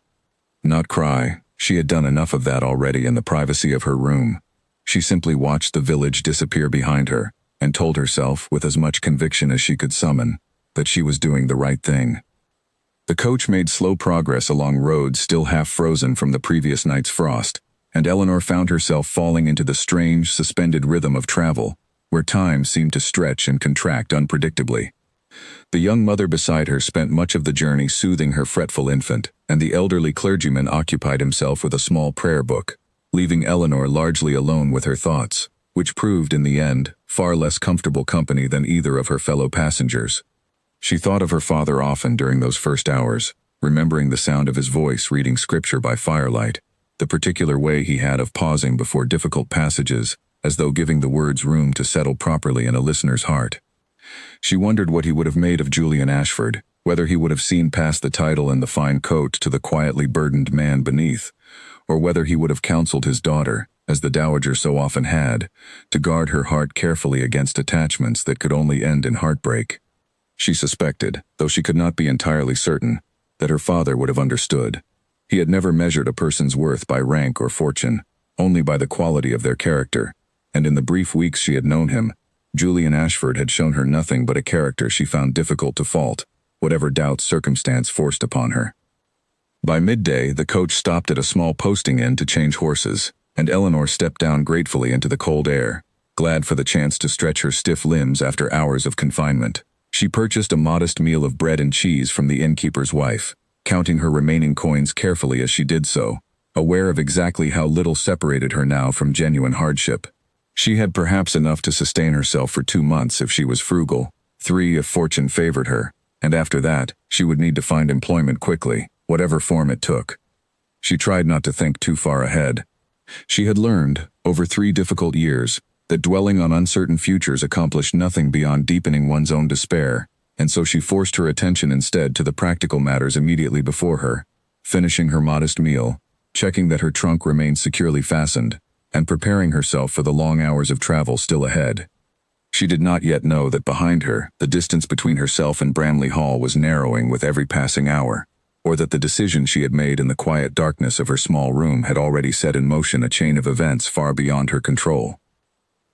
Not cry, she had done enough of that already in the privacy of her room. She simply watched the village disappear behind her, and told herself, with as much conviction as she could summon, that she was doing the right thing. The coach made slow progress along roads still half frozen from the previous night's frost, and Eleanor found herself falling into the strange, suspended rhythm of travel, where time seemed to stretch and contract unpredictably. The young mother beside her spent much of the journey soothing her fretful infant, and the elderly clergyman occupied himself with a small prayer book, leaving Eleanor largely alone with her thoughts, which proved in the end far less comfortable company than either of her fellow passengers. She thought of her father often during those first hours, remembering the sound of his voice reading scripture by firelight, the particular way he had of pausing before difficult passages, as though giving the words room to settle properly in a listener's heart. She wondered what he would have made of Julian Ashford, whether he would have seen past the title and the fine coat to the quietly burdened man beneath, or whether he would have counseled his daughter, as the Dowager so often had, to guard her heart carefully against attachments that could only end in heartbreak. She suspected, though she could not be entirely certain, that her father would have understood. He had never measured a person's worth by rank or fortune, only by the quality of their character, and in the brief weeks she had known him, Julian Ashford had shown her nothing but a character she found difficult to fault, whatever doubts circumstance forced upon her. By midday, the coach stopped at a small posting inn to change horses, and Eleanor stepped down gratefully into the cold air, glad for the chance to stretch her stiff limbs after hours of confinement. She purchased a modest meal of bread and cheese from the innkeeper's wife, counting her remaining coins carefully as she did so, aware of exactly how little separated her now from genuine hardship. She had perhaps enough to sustain herself for 2 months if she was frugal, 3 if fortune favored her, and after that, she would need to find employment quickly, whatever form it took. She tried not to think too far ahead. She had learned, over 3 difficult years, that dwelling on uncertain futures accomplished nothing beyond deepening one's own despair, and so she forced her attention instead to the practical matters immediately before her, finishing her modest meal, checking that her trunk remained securely fastened, and preparing herself for the long hours of travel still ahead. She did not yet know that behind her, the distance between herself and Bramley Hall was narrowing with every passing hour, or that the decision she had made in the quiet darkness of her small room had already set in motion a chain of events far beyond her control.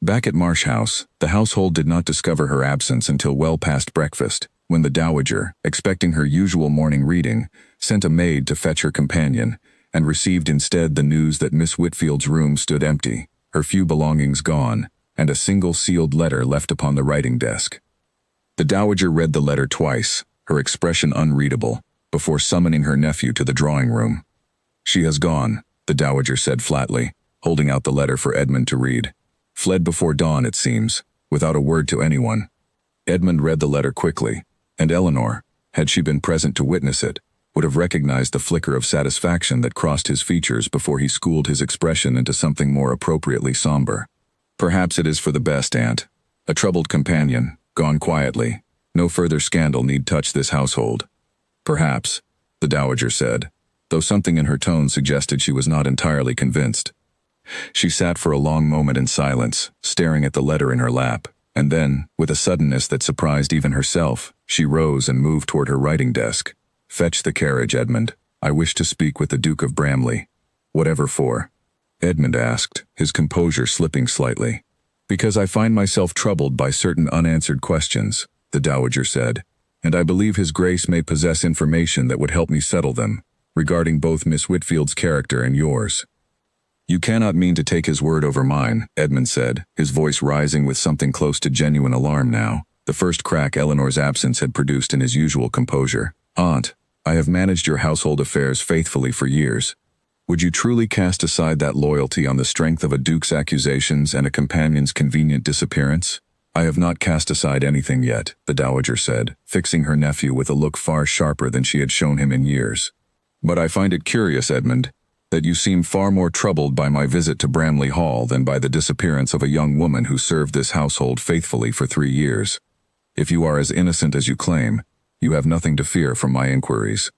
Back at Marsh House, the household did not discover her absence until well past breakfast, when the dowager, expecting her usual morning reading, sent a maid to fetch her companion, and received instead the news that Miss Whitfield's room stood empty, her few belongings gone, and a single sealed letter left upon the writing desk. The dowager read the letter twice, her expression unreadable, before summoning her nephew to the drawing room. "She has gone," the dowager said flatly, holding out the letter for Edmund to read. "Fled before dawn, it seems, without a word to anyone." Edmund read the letter quickly, and Eleanor, had she been present to witness it, would have recognized the flicker of satisfaction that crossed his features before he schooled his expression into something more appropriately somber. "Perhaps it is for the best, Aunt. A troubled companion, gone quietly. No further scandal need touch this household." "Perhaps," the dowager said, though something in her tone suggested she was not entirely convinced. She sat for a long moment in silence, staring at the letter in her lap, and then, with a suddenness that surprised even herself, she rose and moved toward her writing desk. "Fetch the carriage, Edmund. I wish to speak with the Duke of Bramley." "Whatever for?" Edmund asked, his composure slipping slightly. "Because I find myself troubled by certain unanswered questions," the dowager said, "and I believe His Grace may possess information that would help me settle them, regarding both Miss Whitfield's character and yours." "You cannot mean to take his word over mine," Edmund said, his voice rising with something close to genuine alarm now, the first crack Eleanor's absence had produced in his usual composure. "Aunt, I have managed your household affairs faithfully for years. Would you truly cast aside that loyalty on the strength of a duke's accusations and a companion's convenient disappearance?" "I have not cast aside anything yet," the dowager said, fixing her nephew with a look far sharper than she had shown him in years. "But I find it curious, Edmund, that you seem far more troubled by my visit to Bramley Hall than by the disappearance of a young woman who served this household faithfully for 3 years. If you are as innocent as you claim, you have nothing to fear from my inquiries."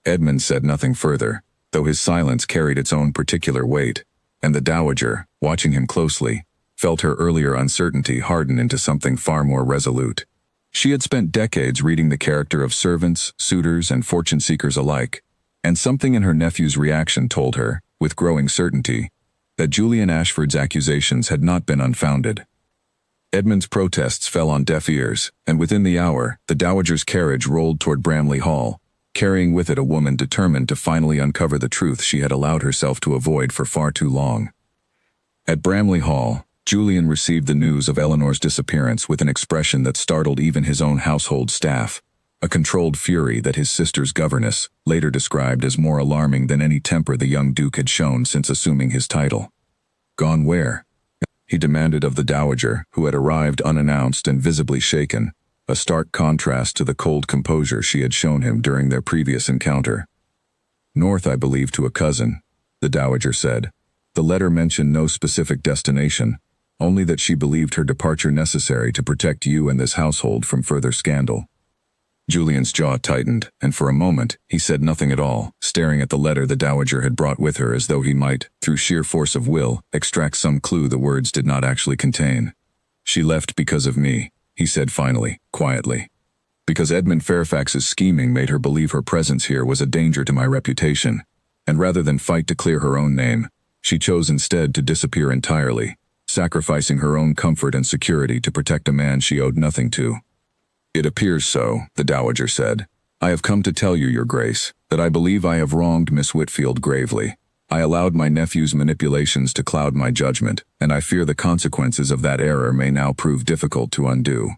Edmund said nothing further, though his silence carried its own particular weight, and the dowager, watching him closely, felt her earlier uncertainty harden into something far more resolute. She had spent decades reading the character of servants, suitors, and fortune-seekers alike, and something in her nephew's reaction told her, with growing certainty, that Julian Ashford's accusations had not been unfounded. Edmund's protests fell on deaf ears, and within the hour, the dowager's carriage rolled toward Bramley Hall, carrying with it a woman determined to finally uncover the truth she had allowed herself to avoid for far too long. At Bramley Hall, Julian received the news of Eleanor's disappearance with an expression that startled even his own household staff, a controlled fury that his sister's governess later described as more alarming than any temper the young duke had shown since assuming his title. "Gone where?" he demanded of the dowager, who had arrived unannounced and visibly shaken, a stark contrast to the cold composure she had shown him during their previous encounter. "North, I believe, to a cousin," the dowager said. The letter mentioned no specific destination, only that she believed her departure necessary to protect you and this household from further scandal. Julian's jaw tightened, and for a moment, he said nothing at all, staring at the letter the dowager had brought with her as though he might, through sheer force of will, extract some clue the words did not actually contain. "She left because of me," he said finally, quietly. "Because Edmund Fairfax's scheming made her believe her presence here was a danger to my reputation, and rather than fight to clear her own name, she chose instead to disappear entirely, sacrificing her own comfort and security to protect a man she owed nothing to." "It appears so," the dowager said. "I have come to tell you, Your Grace, that I believe I have wronged Miss Whitfield gravely. I allowed my nephew's manipulations to cloud my judgment, and I fear the consequences of that error may now prove difficult to undo."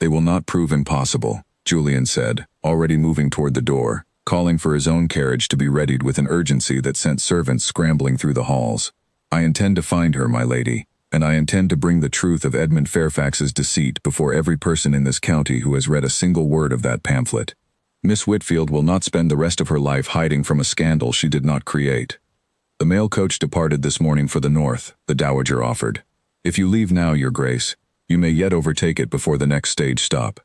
"They will not prove impossible," Julian said, already moving toward the door, calling for his own carriage to be readied with an urgency that sent servants scrambling through the halls. "I intend to find her, my lady, and I intend to bring the truth of Edmund Fairfax's deceit before every person in this county who has read a single word of that pamphlet. Miss Whitfield will not spend the rest of her life hiding from a scandal she did not create." "The mail coach departed this morning for the north," the dowager offered. "If you leave now, Your Grace, you may yet overtake it before the next stage stop."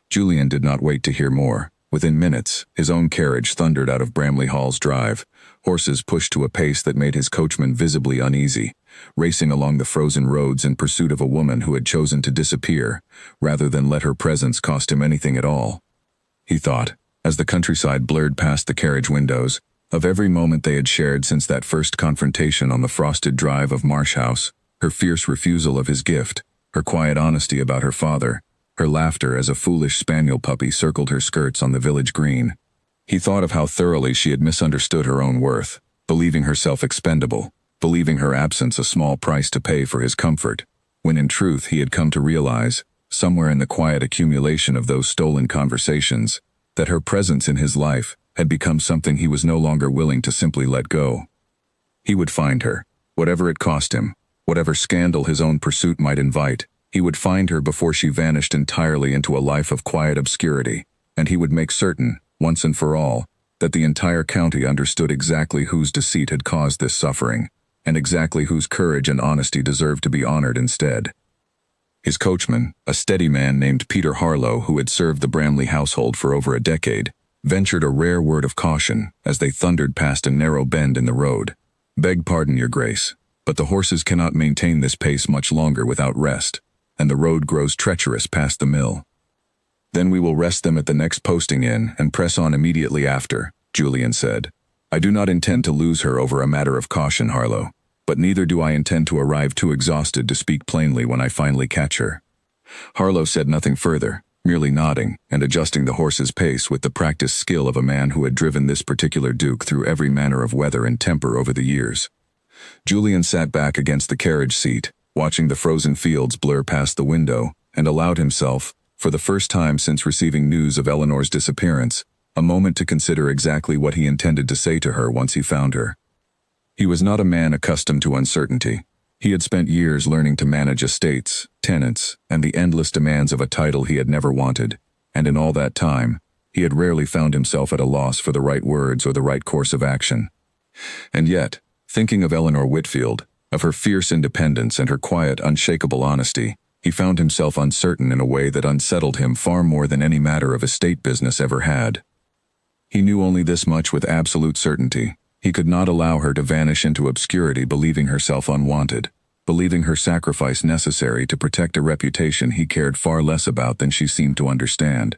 Julian did not wait to hear more. Within minutes, his own carriage thundered out of Bramley Hall's drive, horses pushed to a pace that made his coachman visibly uneasy, racing along the frozen roads in pursuit of a woman who had chosen to disappear, rather than let her presence cost him anything at all. He thought, as the countryside blurred past the carriage windows, of every moment they had shared since that first confrontation on the frosted drive of Marsh House, Her fierce refusal of his gift, her quiet honesty about her father, her laughter as a foolish spaniel puppy circled her skirts on the village green. He thought of how thoroughly she had misunderstood her own worth, believing herself expendable, believing her absence a small price to pay for his comfort, when in truth he had come to realize, somewhere in the quiet accumulation of those stolen conversations, that her presence in his life had become something he was no longer willing to simply let go. He would find her, whatever it cost him, whatever scandal his own pursuit might invite. He would find her before she vanished entirely into a life of quiet obscurity, and he would make certain, once and for all, that the entire county understood exactly whose deceit had caused this suffering, and exactly whose courage and honesty deserved to be honored instead. His coachman, a steady man named Peter Harlow who had served the Bramley household for over a decade, ventured a rare word of caution as they thundered past a narrow bend in the road. "Beg pardon, your grace, but the horses cannot maintain this pace much longer without rest, and the road grows treacherous past the mill." "Then we will rest them at the next posting inn and press on immediately after," Julian said. "I do not intend to lose her over a matter of caution, Harlow, but neither do I intend to arrive too exhausted to speak plainly when I finally catch her." Harlow said nothing further, merely nodding and adjusting the horse's pace with the practiced skill of a man who had driven this particular duke through every manner of weather and temper over the years. Julian sat back against the carriage seat, watching the frozen fields blur past the window, and allowed himself, for the first time since receiving news of Eleanor's disappearance, a moment to consider exactly what he intended to say to her once he found her. He was not a man accustomed to uncertainty. He had spent years learning to manage estates, tenants, and the endless demands of a title he had never wanted, and in all that time, he had rarely found himself at a loss for the right words or the right course of action. And yet, thinking of Eleanor Whitfield, of her fierce independence and her quiet, unshakable honesty, he found himself uncertain in a way that unsettled him far more than any matter of estate business ever had. He knew only this much with absolute certainty. He could not allow her to vanish into obscurity, believing herself unwanted, believing her sacrifice necessary to protect a reputation he cared far less about than she seemed to understand.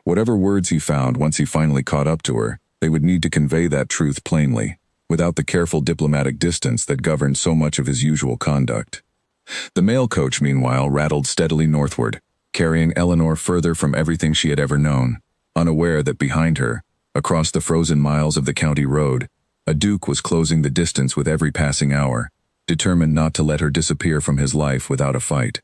Whatever words he found once he finally caught up to her, they would need to convey that truth plainly, without the careful diplomatic distance that governed so much of his usual conduct. The mail coach, meanwhile, rattled steadily northward, carrying Eleanor further from everything she had ever known, unaware that behind her, across the frozen miles of the county road, a duke was closing the distance with every passing hour, determined not to let her disappear from his life without a fight.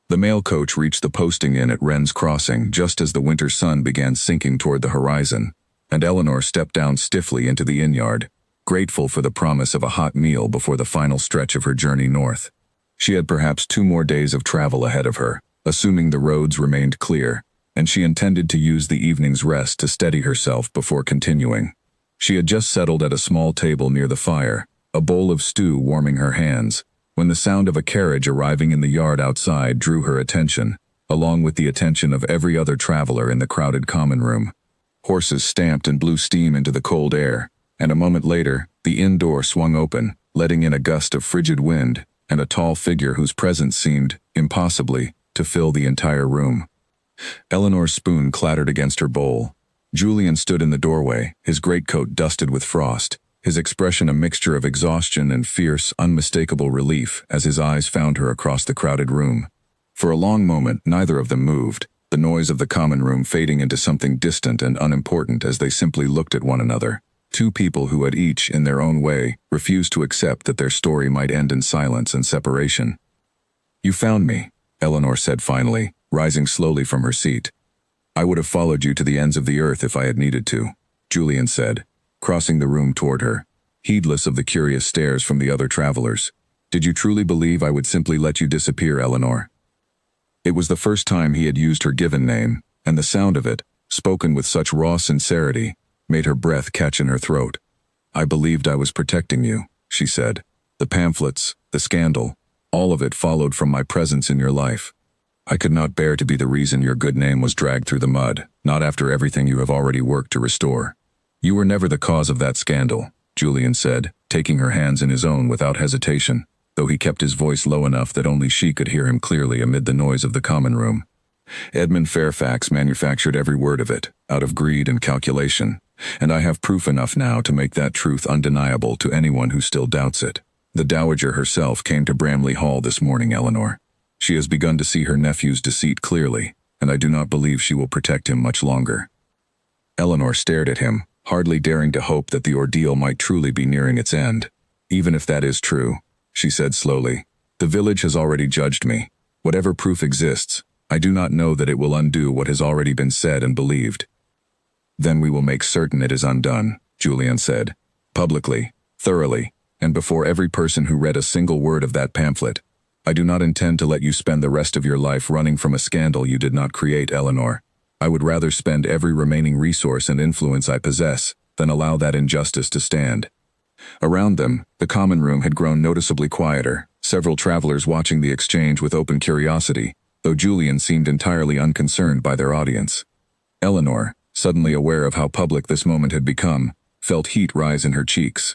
The mail coach reached the posting inn at Wren's Crossing just as the winter sun began sinking toward the horizon, and Eleanor stepped down stiffly into the inn yard, grateful for the promise of a hot meal before the final stretch of her journey north. She had perhaps 2 more days of travel ahead of her, assuming the roads remained clear, and she intended to use the evening's rest to steady herself before continuing. She had just settled at a small table near the fire, a bowl of stew warming her hands, when the sound of a carriage arriving in the yard outside drew her attention, along with the attention of every other traveler in the crowded common room. Horses stamped and blew steam into the cold air, and a moment later, the inn door swung open, letting in a gust of frigid wind and a tall figure whose presence seemed, impossibly, to fill the entire room. Eleanor's spoon clattered against her bowl. Julian stood in the doorway, his greatcoat dusted with frost, his expression a mixture of exhaustion and fierce, unmistakable relief as his eyes found her across the crowded room. For a long moment, neither of them moved, the noise of the common room fading into something distant and unimportant as they simply looked at one another. 2 people who had each, in their own way, refused to accept that their story might end in silence and separation. "You found me," Eleanor said finally, rising slowly from her seat. "I would have followed you to the ends of the earth if I had needed to," Julian said, crossing the room toward her, heedless of the curious stares from the other travelers. "Did you truly believe I would simply let you disappear, Eleanor?" It was the first time he had used her given name, and the sound of it, spoken with such raw sincerity, made her breath catch in her throat. "I believed I was protecting you," she said. "The pamphlets, the scandal, all of it followed from my presence in your life. I could not bear to be the reason your good name was dragged through the mud, not after everything you have already worked to restore." "You were never the cause of that scandal," Julian said, taking her hands in his own without hesitation, though he kept his voice low enough that only she could hear him clearly amid the noise of the common room. "Edmund Fairfax manufactured every word of it, out of greed and calculation, and I have proof enough now to make that truth undeniable to anyone who still doubts it. The Dowager herself came to Bramley Hall this morning, Eleanor. She has begun to see her nephew's deceit clearly, and I do not believe she will protect him much longer. Eleanor stared at him, hardly daring to hope that the ordeal might truly be nearing its end. Even if that is true, she said slowly, the village has already judged me. Whatever proof exists, I do not know that it will undo what has already been said and believed. Then we will make certain it is undone, Julian said, publicly, thoroughly, and before every person who read a single word of that pamphlet. I do not intend to let you spend the rest of your life running from a scandal you did not create, Eleanor. I would rather spend every remaining resource and influence I possess than allow that injustice to stand. Around them, the common room had grown noticeably quieter, several travelers watching the exchange with open curiosity, though Julian seemed entirely unconcerned by their audience. Eleanor, suddenly aware of how public this moment had become, felt heat rise in her cheeks.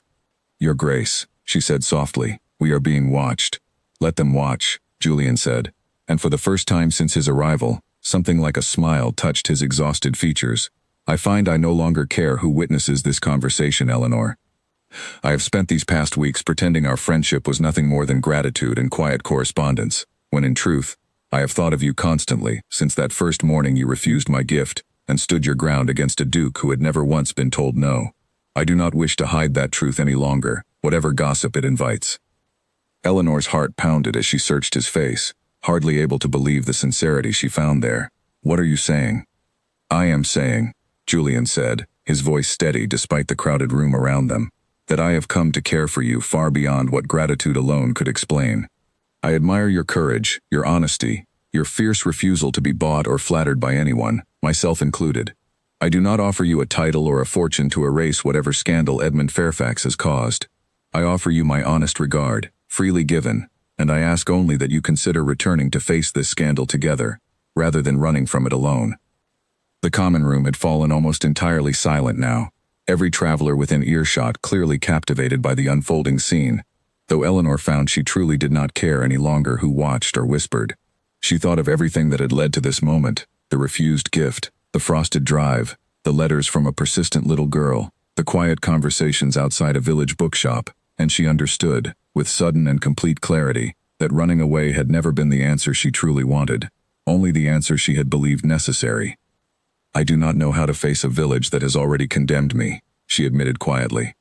Your Grace, she said softly, we are being watched. Let them watch, Julian said, and for the first time since his arrival, something like a smile touched his exhausted features. I find I no longer care who witnesses this conversation, Eleanor. I have spent these past weeks pretending our friendship was nothing more than gratitude and quiet correspondence, when in truth, I have thought of you constantly since that first morning you refused my gift and stood your ground against a duke who had never once been told no. I do not wish to hide that truth any longer, whatever gossip it invites. Eleanor's heart pounded as she searched his face, hardly able to believe the sincerity she found there. What are you saying? I am saying, Julian said, his voice steady despite the crowded room around them, that I have come to care for you far beyond what gratitude alone could explain. I admire your courage, your honesty, your fierce refusal to be bought or flattered by anyone, myself included. I do not offer you a title or a fortune to erase whatever scandal Edmund Fairfax has caused. I offer you my honest regard, freely given, and I ask only that you consider returning to face this scandal together, rather than running from it alone. The common room had fallen almost entirely silent now, every traveler within earshot clearly captivated by the unfolding scene, though Eleanor found she truly did not care any longer who watched or whispered. She thought of everything that had led to this moment, the refused gift, the frosted drive, the letters from a persistent little girl, the quiet conversations outside a village bookshop, and she understood, with sudden and complete clarity, that running away had never been the answer she truly wanted, only the answer she had believed necessary. I do not know how to face a village that has already condemned me, she admitted quietly.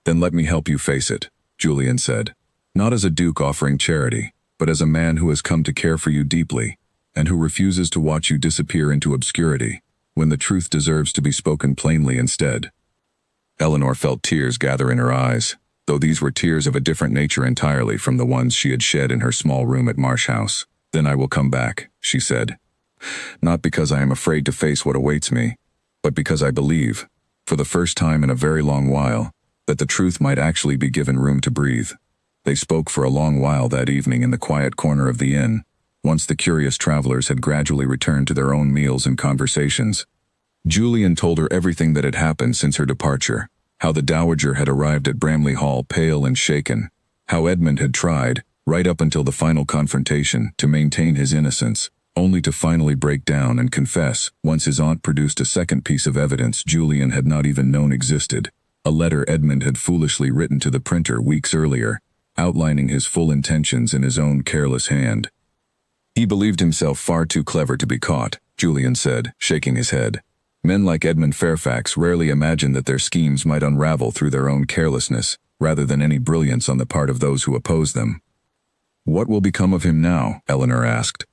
Then let me help you face it, Julian said, not as a duke offering charity, but as a man who has come to care for you deeply, and who refuses to watch you disappear into obscurity, when the truth deserves to be spoken plainly instead. Eleanor felt tears gather in her eyes, though these were tears of a different nature entirely from the ones she had shed in her small room at Marsh House. Then I will come back, she said. Not because I am afraid to face what awaits me, but because I believe, for the first time in a very long while, that the truth might actually be given room to breathe. They spoke for a long while that evening in the quiet corner of the inn, once the curious travelers had gradually returned to their own meals and conversations. Julian told her everything that had happened since her departure, how the Dowager had arrived at Bramley Hall pale and shaken, how Edmund had tried, right up until the final confrontation, to maintain his innocence, only to finally break down and confess once his aunt produced a second piece of evidence Julian had not even known existed, a letter Edmund had foolishly written to the printer weeks earlier, outlining his full intentions in his own careless hand. He believed himself far too clever to be caught, Julian said, shaking his head. Men like Edmund Fairfax rarely imagine that their schemes might unravel through their own carelessness, rather than any brilliance on the part of those who oppose them. What will become of him now? Eleanor asked.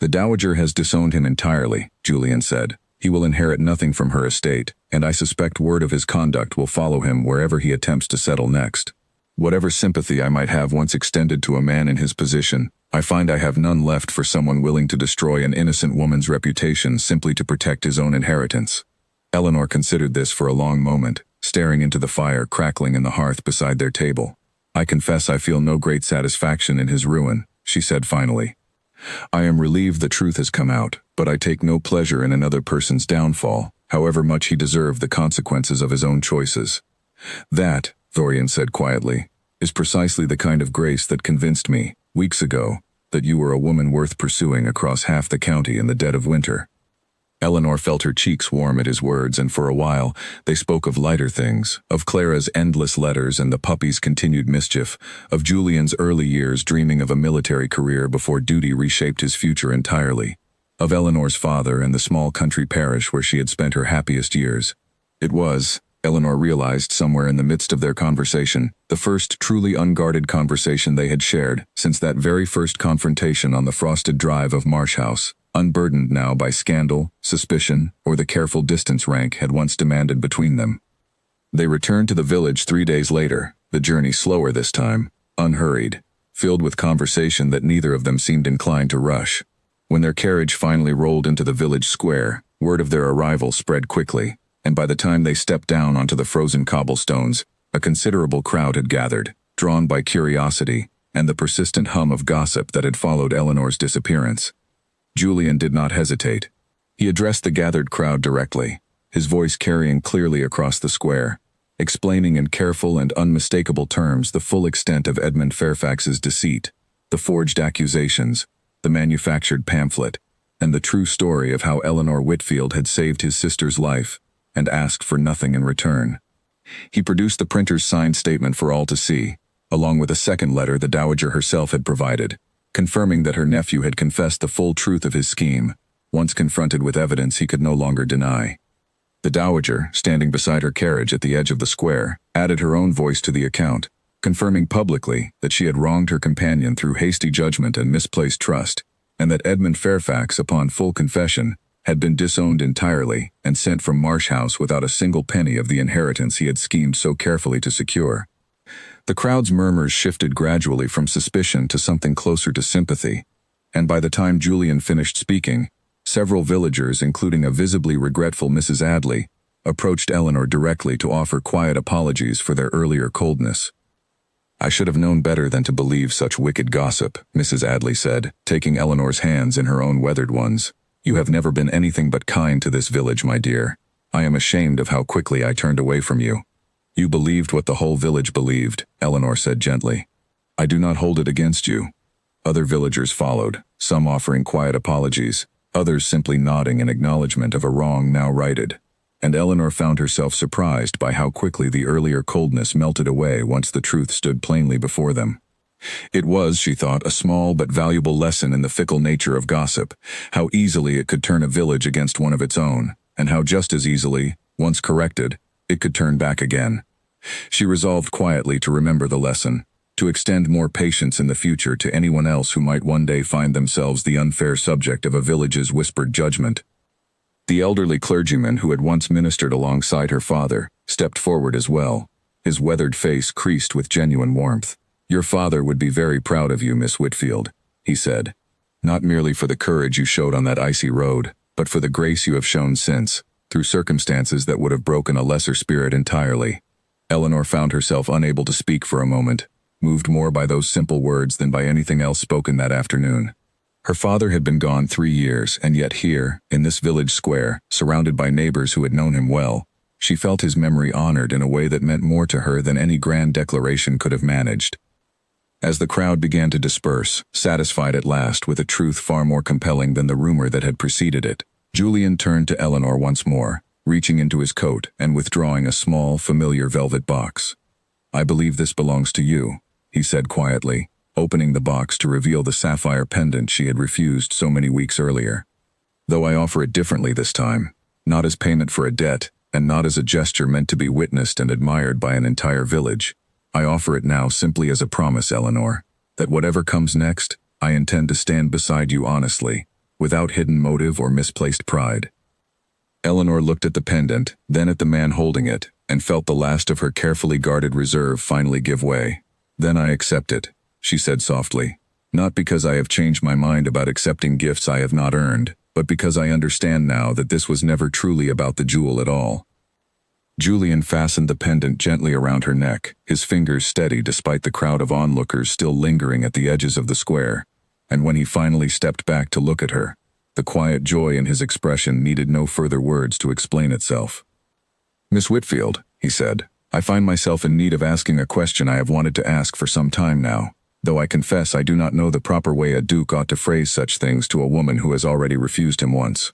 The Dowager has disowned him entirely, Julian said. He will inherit nothing from her estate, and I suspect word of his conduct will follow him wherever he attempts to settle next. Whatever sympathy I might have once extended to a man in his position, I find I have none left for someone willing to destroy an innocent woman's reputation simply to protect his own inheritance. Eleanor considered this for a long moment, staring into the fire crackling in the hearth beside their table. I confess I feel no great satisfaction in his ruin, she said finally. I am relieved the truth has come out, but I take no pleasure in another person's downfall, however much he deserved the consequences of his own choices. That, Thorian said quietly, is precisely the kind of grace that convinced me, weeks ago, that you were a woman worth pursuing across half the county in the dead of winter. Eleanor felt her cheeks warm at his words, and for a while, they spoke of lighter things, of Clara's endless letters and the puppy's continued mischief, of Julian's early years dreaming of a military career before duty reshaped his future entirely, of Eleanor's father and the small country parish where she had spent her happiest years. It was, Eleanor realized somewhere in the midst of their conversation, the first truly unguarded conversation they had shared since that very first confrontation on the frosted drive of Marsh House, unburdened now by scandal, suspicion, or the careful distance rank had once demanded between them. They returned to the village 3 days later, the journey slower this time, unhurried, filled with conversation that neither of them seemed inclined to rush. When their carriage finally rolled into the village square, word of their arrival spread quickly, and by the time they stepped down onto the frozen cobblestones, a considerable crowd had gathered, drawn by curiosity and the persistent hum of gossip that had followed Eleanor's disappearance. Julian did not hesitate. He addressed the gathered crowd directly, his voice carrying clearly across the square, explaining in careful and unmistakable terms the full extent of Edmund Fairfax's deceit, the forged accusations, the manufactured pamphlet, and the true story of how Eleanor Whitfield had saved his sister's life and asked for nothing in return. He produced the printer's signed statement for all to see, along with a second letter the Dowager herself had provided, confirming that her nephew had confessed the full truth of his scheme, once confronted with evidence he could no longer deny. The Dowager, standing beside her carriage at the edge of the square, added her own voice to the account, confirming publicly that she had wronged her companion through hasty judgment and misplaced trust, and that Edmund Fairfax, upon full confession, had been disowned entirely and sent from Marsh House without a single penny of the inheritance he had schemed so carefully to secure. The crowd's murmurs shifted gradually from suspicion to something closer to sympathy, and by the time Julian finished speaking, several villagers, including a visibly regretful Mrs. Adley, approached Eleanor directly to offer quiet apologies for their earlier coldness. "I should have known better than to believe such wicked gossip," Mrs. Adley said, taking Eleanor's hands in her own weathered ones. "You have never been anything but kind to this village, my dear. I am ashamed of how quickly I turned away from you." "You believed what the whole village believed," Eleanor said gently. "I do not hold it against you." Other villagers followed, some offering quiet apologies, others simply nodding in acknowledgement of a wrong now righted. And Eleanor found herself surprised by how quickly the earlier coldness melted away once the truth stood plainly before them. It was, she thought, a small but valuable lesson in the fickle nature of gossip, how easily it could turn a village against one of its own, and how just as easily, once corrected, it could turn back again. She resolved quietly to remember the lesson, to extend more patience in the future to anyone else who might one day find themselves the unfair subject of a village's whispered judgment. The elderly clergyman who had once ministered alongside her father stepped forward as well, his weathered face creased with genuine warmth. "Your father would be very proud of you, Miss Whitfield," he said. "Not merely for the courage you showed on that icy road, but for the grace you have shown since, through circumstances that would have broken a lesser spirit entirely." Eleanor found herself unable to speak for a moment, moved more by those simple words than by anything else spoken that afternoon. Her father had been gone 3 years, and yet here, in this village square, surrounded by neighbors who had known him well, she felt his memory honored in a way that meant more to her than any grand declaration could have managed. As the crowd began to disperse, satisfied at last with a truth far more compelling than the rumor that had preceded it, Julian turned to Eleanor once more, reaching into his coat and withdrawing a small, familiar velvet box. "I believe this belongs to you," he said quietly, opening the box to reveal the sapphire pendant she had refused so many weeks earlier. "Though I offer it differently this time, not as payment for a debt, and not as a gesture meant to be witnessed and admired by an entire village. I offer it now simply as a promise, Eleanor, that whatever comes next, I intend to stand beside you honestly, without hidden motive or misplaced pride." Eleanor looked at the pendant, then at the man holding it, and felt the last of her carefully guarded reserve finally give way. "Then I accept it," she said softly, "not because I have changed my mind about accepting gifts I have not earned, but because I understand now that this was never truly about the jewel at all." Julian fastened the pendant gently around her neck, his fingers steady despite the crowd of onlookers still lingering at the edges of the square, and when he finally stepped back to look at her, the quiet joy in his expression needed no further words to explain itself. "Miss Whitfield," he said, "I find myself in need of asking a question I have wanted to ask for some time now, though I confess I do not know the proper way a duke ought to phrase such things to a woman who has already refused him once.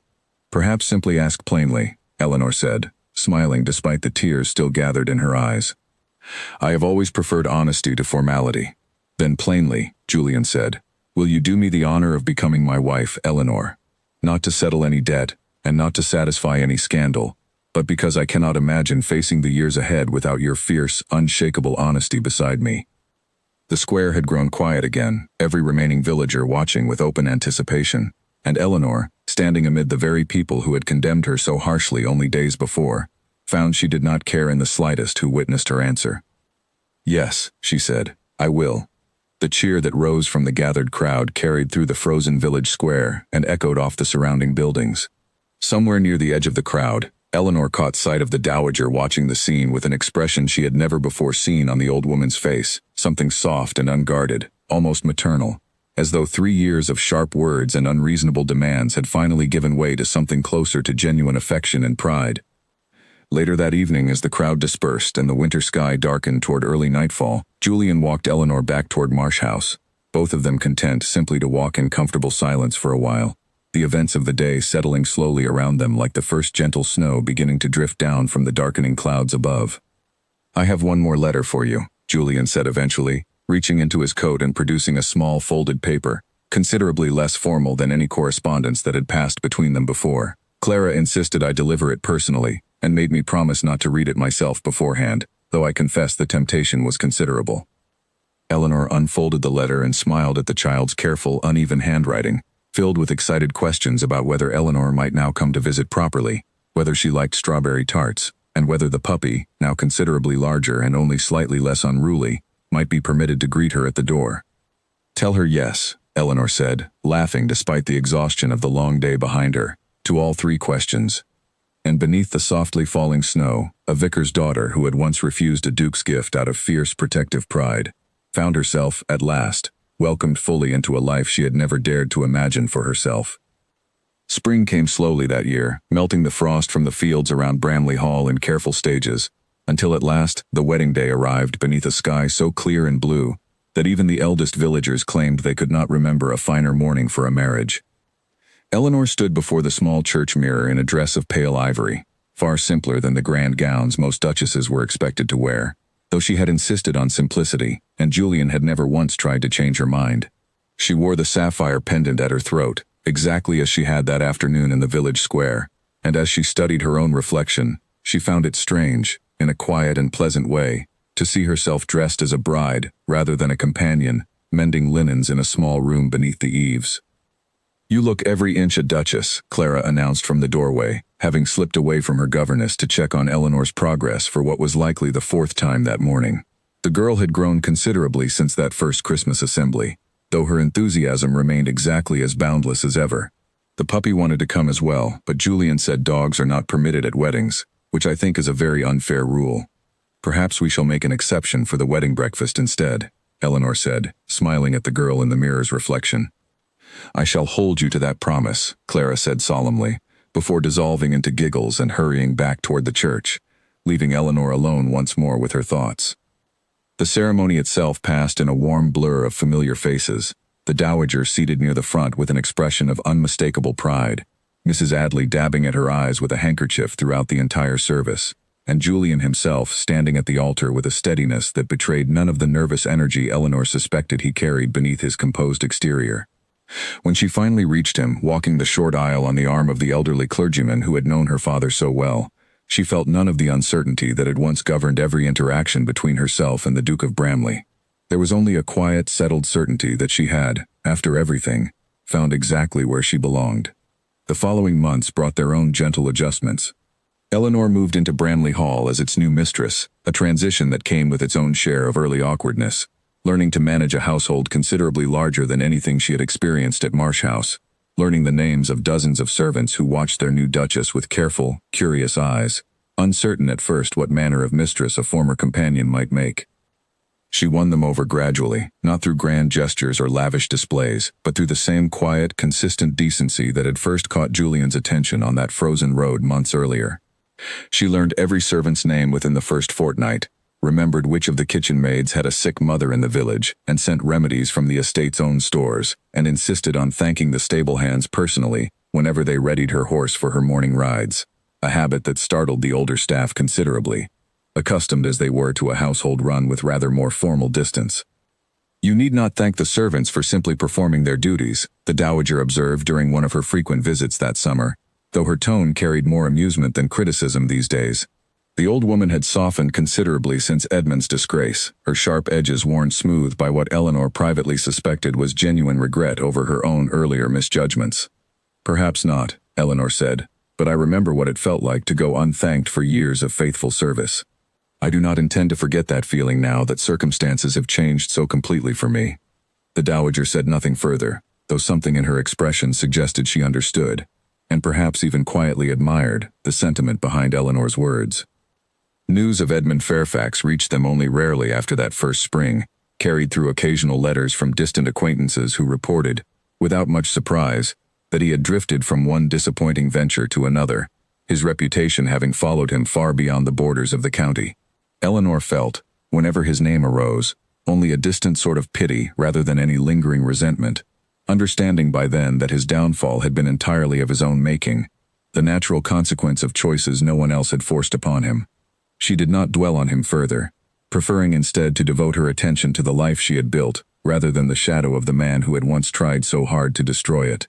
Perhaps simply ask plainly, Eleanor said, smiling despite the tears still gathered in her eyes. I have always preferred honesty to formality. Then plainly, Julian said, will you do me the honor of becoming my wife, Eleanor? Not to settle any debt, and not to satisfy any scandal, but because I cannot imagine facing the years ahead without your fierce, unshakable honesty beside me. The square had grown quiet again, every remaining villager watching with open anticipation, and Eleanor, standing amid the very people who had condemned her so harshly only days before, found she did not care in the slightest who witnessed her answer. Yes, she said, I will. The cheer that rose from the gathered crowd carried through the frozen village square and echoed off the surrounding buildings. Somewhere near the edge of the crowd, Eleanor caught sight of the dowager watching the scene with an expression she had never before seen on the old woman's face, something soft and unguarded, almost maternal, as though 3 years of sharp words and unreasonable demands had finally given way to something closer to genuine affection and pride. Later that evening, as the crowd dispersed and the winter sky darkened toward early nightfall, Julian walked Eleanor back toward Marsh House, both of them content simply to walk in comfortable silence for a while, the events of the day settling slowly around them like the first gentle snow beginning to drift down from the darkening clouds above. I have one more letter for you, Julian said eventually, reaching into his coat and producing a small folded paper, considerably less formal than any correspondence that had passed between them before. Clara insisted I deliver it personally, and made me promise not to read it myself beforehand, though I confess the temptation was considerable. Eleanor unfolded the letter and smiled at the child's careful, uneven handwriting, filled with excited questions about whether Eleanor might now come to visit properly, whether she liked strawberry tarts, and whether the puppy, now considerably larger and only slightly less unruly, might be permitted to greet her at the door. Tell her yes, Eleanor said, laughing despite the exhaustion of the long day behind her, to all 3 questions. And beneath the softly falling snow, a vicar's daughter who had once refused a duke's gift out of fierce protective pride, found herself, at last, welcomed fully into a life she had never dared to imagine for herself. Spring came slowly that year, melting the frost from the fields around Bramley Hall in careful stages, until at last the wedding day arrived beneath a sky so clear and blue that even the eldest villagers claimed they could not remember a finer morning for a marriage. Eleanor stood before the small church mirror in a dress of pale ivory, far simpler than the grand gowns most duchesses were expected to wear, though she had insisted on simplicity, and Julian had never once tried to change her mind. She wore the sapphire pendant at her throat, exactly as she had that afternoon in the village square, and as she studied her own reflection, she found it strange, in a quiet and pleasant way, to see herself dressed as a bride rather than a companion, mending linens in a small room beneath the eaves. You look every inch a duchess, Clara announced from the doorway, having slipped away from her governess to check on Eleanor's progress for what was likely the 4th time that morning. The girl had grown considerably since that first Christmas assembly, though her enthusiasm remained exactly as boundless as ever. The puppy wanted to come as well, but Julian said dogs are not permitted at weddings, which I think is a very unfair rule. Perhaps we shall make an exception for the wedding breakfast instead, Eleanor said, smiling at the girl in the mirror's reflection. I shall hold you to that promise, Clara said solemnly, before dissolving into giggles and hurrying back toward the church, leaving Eleanor alone once more with her thoughts. The ceremony itself passed in a warm blur of familiar faces, the dowager seated near the front with an expression of unmistakable pride, Mrs. Adley dabbing at her eyes with a handkerchief throughout the entire service, and Julian himself standing at the altar with a steadiness that betrayed none of the nervous energy Eleanor suspected he carried beneath his composed exterior. When she finally reached him, walking the short aisle on the arm of the elderly clergyman who had known her father so well, she felt none of the uncertainty that had once governed every interaction between herself and the Duke of Bramley. There was only a quiet, settled certainty that she had, after everything, found exactly where she belonged. The following months brought their own gentle adjustments. Eleanor moved into Bramley Hall as its new mistress, a transition that came with its own share of early awkwardness, learning to manage a household considerably larger than anything she had experienced at Marsh House, learning the names of dozens of servants who watched their new duchess with careful, curious eyes, uncertain at first what manner of mistress a former companion might make. She won them over gradually, not through grand gestures or lavish displays, but through the same quiet, consistent decency that had first caught Julian's attention on that frozen road months earlier. She learned every servant's name within the first fortnight, remembered which of the kitchen maids had a sick mother in the village, and sent remedies from the estate's own stores, and insisted on thanking the stable hands personally, whenever they readied her horse for her morning rides, a habit that startled the older staff considerably, accustomed as they were to a household run with rather more formal distance. "You need not thank the servants for simply performing their duties," the dowager observed during one of her frequent visits that summer, though her tone carried more amusement than criticism these days. The old woman had softened considerably since Edmund's disgrace, her sharp edges worn smooth by what Eleanor privately suspected was genuine regret over her own earlier misjudgments. "Perhaps not," Eleanor said, "but I remember what it felt like to go unthanked for years of faithful service. I do not intend to forget that feeling now that circumstances have changed so completely for me." The dowager said nothing further, though something in her expression suggested she understood, and perhaps even quietly admired, the sentiment behind Eleanor's words. News of Edmund Fairfax reached them only rarely after that first spring, carried through occasional letters from distant acquaintances who reported, without much surprise, that he had drifted from one disappointing venture to another, his reputation having followed him far beyond the borders of the county. Eleanor felt, whenever his name arose, only a distant sort of pity rather than any lingering resentment, understanding by then that his downfall had been entirely of his own making, the natural consequence of choices no one else had forced upon him. She did not dwell on him further, preferring instead to devote her attention to the life she had built, rather than the shadow of the man who had once tried so hard to destroy it.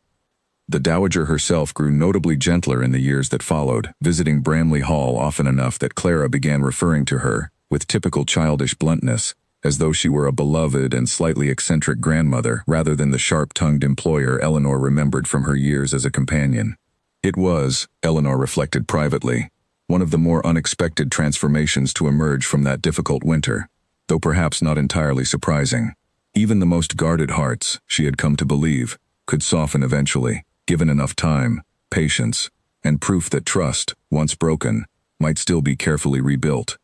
The dowager herself grew notably gentler in the years that followed, visiting Bramley Hall often enough that Clara began referring to her, with typical childish bluntness, as though she were a beloved and slightly eccentric grandmother rather than the sharp-tongued employer Eleanor remembered from her years as a companion. It was, Eleanor reflected privately, one of the more unexpected transformations to emerge from that difficult winter, though perhaps not entirely surprising. Even the most guarded hearts, she had come to believe, could soften eventually, given enough time, patience, and proof that trust, once broken, might still be carefully rebuilt.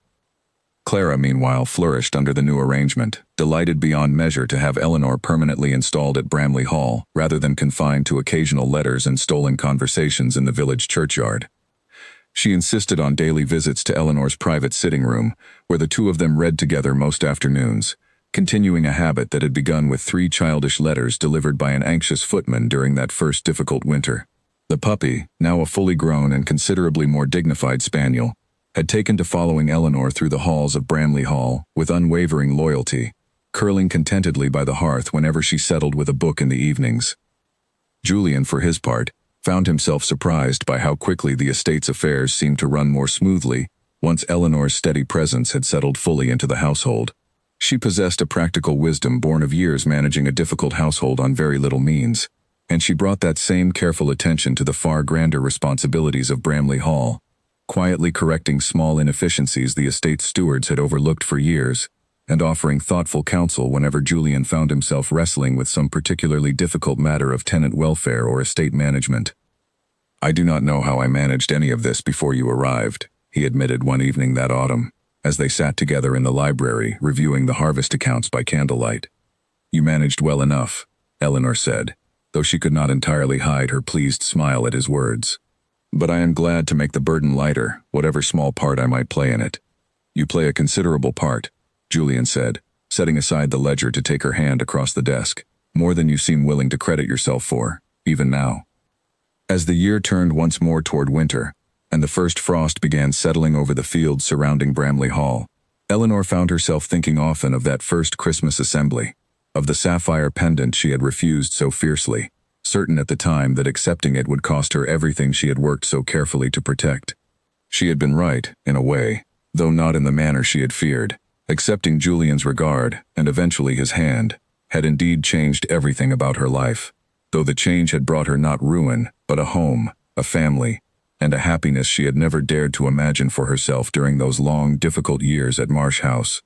Clara, meanwhile, flourished under the new arrangement, delighted beyond measure to have Eleanor permanently installed at Bramley Hall, rather than confined to occasional letters and stolen conversations in the village churchyard. She insisted on daily visits to Eleanor's private sitting room, where the two of them read together most afternoons, continuing a habit that had begun with 3 childish letters delivered by an anxious footman during that first difficult winter. The puppy, now a fully grown and considerably more dignified spaniel, had taken to following Eleanor through the halls of Bramley Hall with unwavering loyalty, curling contentedly by the hearth whenever she settled with a book in the evenings. Julian, for his part, found himself surprised by how quickly the estate's affairs seemed to run more smoothly once Eleanor's steady presence had settled fully into the household. She possessed a practical wisdom born of years managing a difficult household on very little means, and she brought that same careful attention to the far grander responsibilities of Bramley Hall, quietly correcting small inefficiencies the estate's stewards had overlooked for years, and offering thoughtful counsel whenever Julian found himself wrestling with some particularly difficult matter of tenant welfare or estate management. "I do not know how I managed any of this before you arrived," he admitted one evening that autumn, as they sat together in the library reviewing the harvest accounts by candlelight. "You managed well enough," Eleanor said, though she could not entirely hide her pleased smile at his words. "But I am glad to make the burden lighter, whatever small part I might play in it." "You play a considerable part," Julian said, setting aside the ledger to take her hand across the desk, "more than you seem willing to credit yourself for, even now." As the year turned once more toward winter, and the first frost began settling over the fields surrounding Bramley Hall, Eleanor found herself thinking often of that first Christmas assembly, of the sapphire pendant she had refused so fiercely, certain at the time that accepting it would cost her everything she had worked so carefully to protect. She had been right, in a way, though not in the manner she had feared. Accepting Julian's regard, and eventually his hand, had indeed changed everything about her life, though the change had brought her not ruin, but a home, a family, and a happiness she had never dared to imagine for herself during those long, difficult years at Marsh House.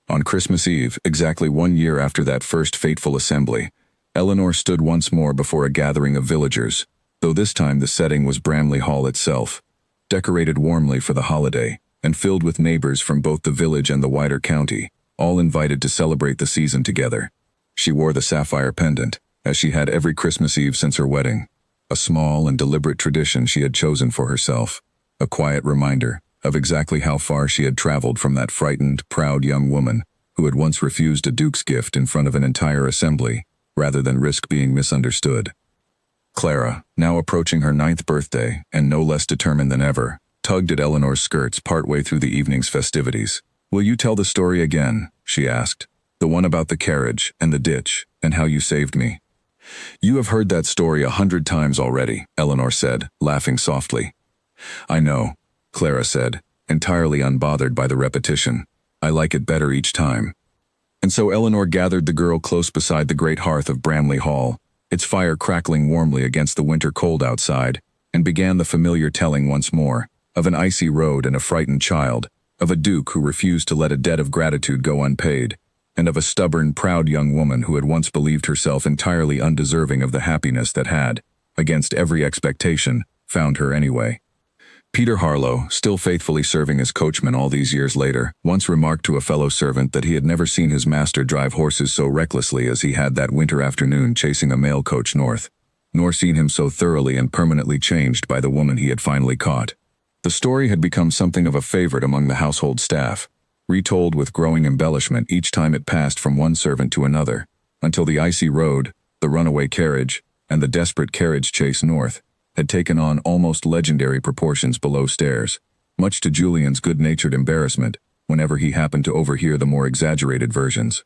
On Christmas Eve, exactly 1 year after that first fateful assembly, Eleanor stood once more before a gathering of villagers, though this time the setting was Bramley Hall itself, decorated warmly for the holiday, and filled with neighbors from both the village and the wider county, all invited to celebrate the season together. She wore the sapphire pendant, as she had every Christmas Eve since her wedding, a small and deliberate tradition she had chosen for herself, a quiet reminder of exactly how far she had traveled from that frightened, proud young woman who had once refused a duke's gift in front of an entire assembly, rather than risk being misunderstood. Clara, now approaching her 9th birthday and no less determined than ever, tugged at Eleanor's skirts partway through the evening's festivities. "Will you tell the story again?" she asked. "The one about the carriage and the ditch and how you saved me." "You have heard that story 100 times already," Eleanor said, laughing softly. "I know," Clara said, entirely unbothered by the repetition. "I like it better each time." And so Eleanor gathered the girl close beside the great hearth of Bramley Hall, its fire crackling warmly against the winter cold outside, and began the familiar telling once more, of an icy road and a frightened child, of a duke who refused to let a debt of gratitude go unpaid, and of a stubborn, proud young woman who had once believed herself entirely undeserving of the happiness that had, against every expectation, found her anyway. Peter Harlow, still faithfully serving as coachman all these years later, once remarked to a fellow servant that he had never seen his master drive horses so recklessly as he had that winter afternoon chasing a mail coach north, nor seen him so thoroughly and permanently changed by the woman he had finally caught. The story had become something of a favorite among the household staff, retold with growing embellishment each time it passed from one servant to another, until the icy road, the runaway carriage, and the desperate carriage chase north had taken on almost legendary proportions below stairs, much to Julian's good-natured embarrassment whenever he happened to overhear the more exaggerated versions.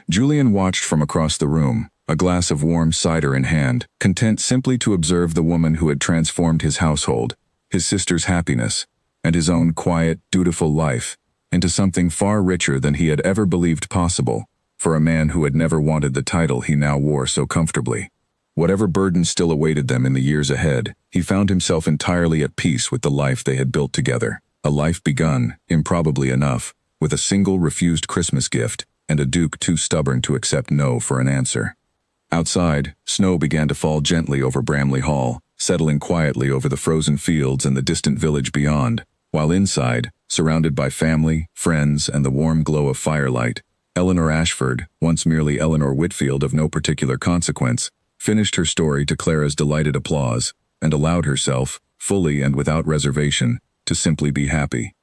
Julian watched from across the room, a glass of warm cider in hand, content simply to observe the woman who had transformed his household, his sister's happiness, and his own quiet, dutiful life into something far richer than he had ever believed possible for a man who had never wanted the title he now wore so comfortably. Whatever burden still awaited them in the years ahead, he found himself entirely at peace with the life they had built together, a life begun, improbably enough, with a single refused Christmas gift and a duke too stubborn to accept no for an answer. Outside, snow began to fall gently over Bramley Hall, settling quietly over the frozen fields and the distant village beyond, while inside, surrounded by family, friends, and the warm glow of firelight, Eleanor Ashford, once merely Eleanor Whitfield of no particular consequence, finished her story to Clara's delighted applause, and allowed herself, fully and without reservation, to simply be happy.